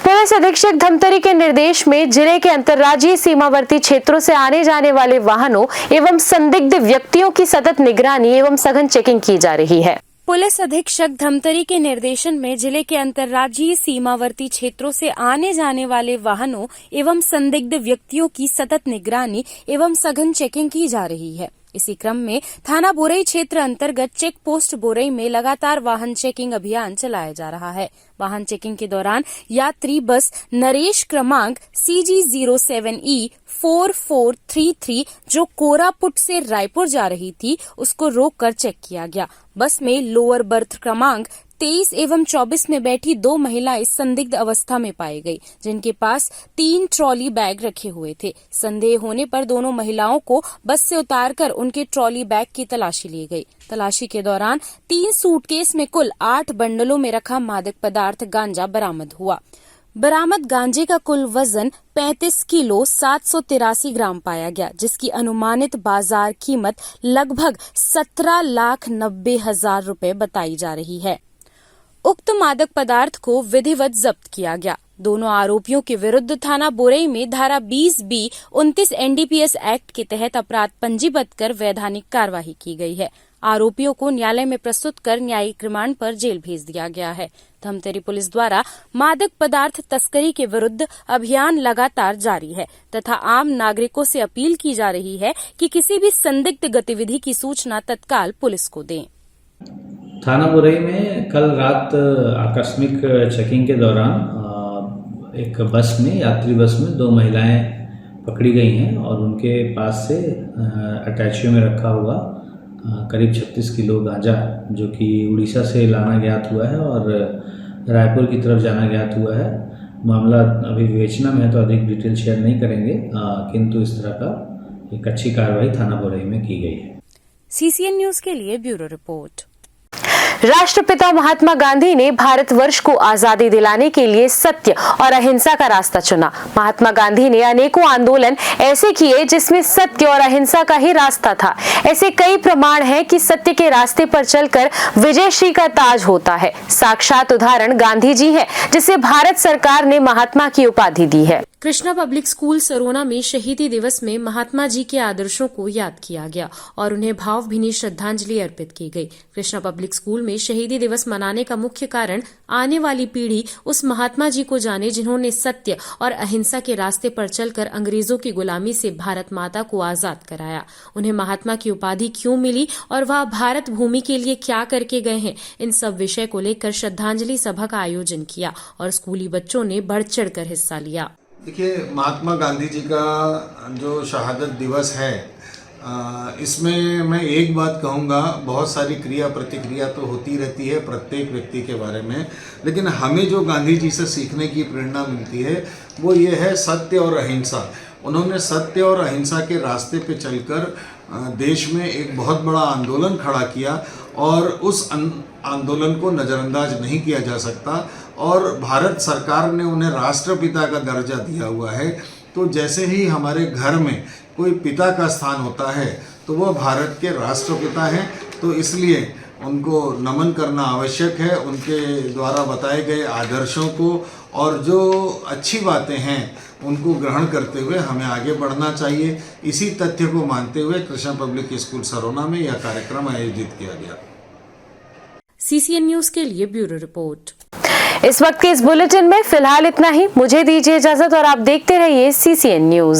पुलिस अधीक्षक धमतरी के निर्देश में जिले के अंतर्राज्यीय सीमावर्ती क्षेत्रों से आने जाने वाले वाहनों एवं संदिग्ध व्यक्तियों की सतत निगरानी एवं सघन चेकिंग की जा रही है। पुलिस अधीक्षक धमतरी के निर्देशन में जिले के अंतर्राज्यीय सीमावर्ती क्षेत्रों से आने जाने वाले वाहनों एवं संदिग्ध व्यक्तियों की सतत निगरानी एवं सघन चेकिंग की जा रही है। इसी क्रम में थाना बोरई क्षेत्र अंतर्गत चेक पोस्ट बोरई में लगातार वाहन चेकिंग अभियान चलाया जा रहा है। वाहन चेकिंग के दौरान यात्री बस नरेश क्रमांक CG07E 4433 जो कोरापुट से रायपुर जा रही थी, उसको रोककर चेक किया गया। बस में लोअर बर्थ क्रमांक 23 एवं 24 में बैठी 2 महिलाएं संदिग्ध अवस्था में पाई गई, जिनके पास 3 ट्रॉली बैग रखे हुए थे। संदेह होने पर दोनों महिलाओं को बस से उतारकर उनके ट्रॉली बैग की तलाशी ली गई। तलाशी के दौरान 3 सूटकेस में कुल 8 बंडलों में रखा मादक पदार्थ गांजा बरामद हुआ। बरामद गांजे का कुल वजन 35 किलो 783 ग्राम पाया गया, जिसकी अनुमानित बाजार कीमत लगभग 17,90,000 रुपए बताई जा रही है। उक्त मादक पदार्थ को विधिवत जब्त किया गया। दोनों आरोपियों के विरुद्ध थाना बोरई में धारा 20B 29 NDPS एक्ट के तहत अपराध पंजीबद्ध कर वैधानिक कार्यवाही की गई है। आरोपियों को न्यायालय में प्रस्तुत कर न्यायिक रिमांड पर जेल भेज दिया गया है। धमतरी पुलिस द्वारा मादक पदार्थ तस्करी के विरुद्ध अभियान लगातार जारी है तथा आम नागरिकों से अपील की जा रही है कि किसी भी संदिग्ध गतिविधि की सूचना तत्काल पुलिस को दें। थाना बुरई में कल रात आकस्मिक चेकिंग के दौरान एक बस में, यात्री बस में 2 महिलाएं पकड़ी गई हैं और उनके पास से अटैचियों में रखा हुआ करीब 36 किलो गांजा, जो कि उड़ीसा से लाना ज्ञात हुआ है और रायपुर की तरफ जाना ज्ञात हुआ है। मामला अभी विवेचना में है तो अधिक डिटेल शेयर नहीं करेंगे, किंतु इस तरह का एक अच्छी कार्रवाई थाना बुरई में की गई है। सीसीएन न्यूज के लिए ब्यूरो रिपोर्ट। राष्ट्रपिता महात्मा गांधी ने भारतवर्ष को आजादी दिलाने के लिए सत्य और अहिंसा का रास्ता चुना। महात्मा गांधी ने अनेकों आंदोलन ऐसे किए जिसमें सत्य और अहिंसा का ही रास्ता था। ऐसे कई प्रमाण हैं कि सत्य के रास्ते पर चलकर विजयश्री का ताज होता है। साक्षात उदाहरण गांधी जी है, जिसे भारत सरकार ने महात्मा की उपाधि दी है। कृष्णा पब्लिक स्कूल सरोना में शहीदी दिवस में महात्मा जी के आदर्शों को याद किया गया और उन्हें भावभीनी श्रद्धांजलि अर्पित की गई। कृष्णा पब्लिक स्कूल में शहीदी दिवस मनाने का मुख्य कारण आने वाली पीढ़ी उस महात्मा जी को जाने जिन्होंने सत्य और अहिंसा के रास्ते पर चलकर अंग्रेजों की गुलामी से भारत माता को आजाद कराया। उन्हें महात्मा की उपाधि क्यों मिली और वह भारत भूमि के लिए क्या करके गए हैं, इन सब विषय को लेकर श्रद्धांजलि सभा का आयोजन किया और स्कूली बच्चों ने बढ़ चढ़कर हिस्सा लिया। देखिए, महात्मा गांधी जी का जो शहादत दिवस है, इसमें मैं एक बात कहूँगा, बहुत सारी क्रिया प्रतिक्रिया तो होती रहती है प्रत्येक व्यक्ति के बारे में, लेकिन हमें जो गांधी जी से सीखने की प्रेरणा मिलती है वो ये है सत्य और अहिंसा। उन्होंने सत्य और अहिंसा के रास्ते पे चलकर देश में एक बहुत बड़ा आंदोलन खड़ा किया और उस आंदोलन को नज़रअंदाज नहीं किया जा सकता और भारत सरकार ने उन्हें राष्ट्रपिता का दर्जा दिया हुआ है। तो जैसे ही हमारे घर में कोई पिता का स्थान होता है तो वह भारत के राष्ट्रपिता हैं, तो इसलिए उनको नमन करना आवश्यक है। उनके द्वारा बताए गए आदर्शों को और जो अच्छी बातें हैं उनको ग्रहण करते हुए हमें आगे बढ़ना चाहिए। इसी तथ्य को मानते हुए कृष्णा पब्लिक स्कूल सरोना में यह कार्यक्रम आयोजित किया गया। CCN न्यूज के लिए ब्यूरो रिपोर्ट। इस वक्त के इस बुलेटिन में फिलहाल इतना ही। मुझे दीजिए इजाजत और आप देखते रहिए CCN न्यूज।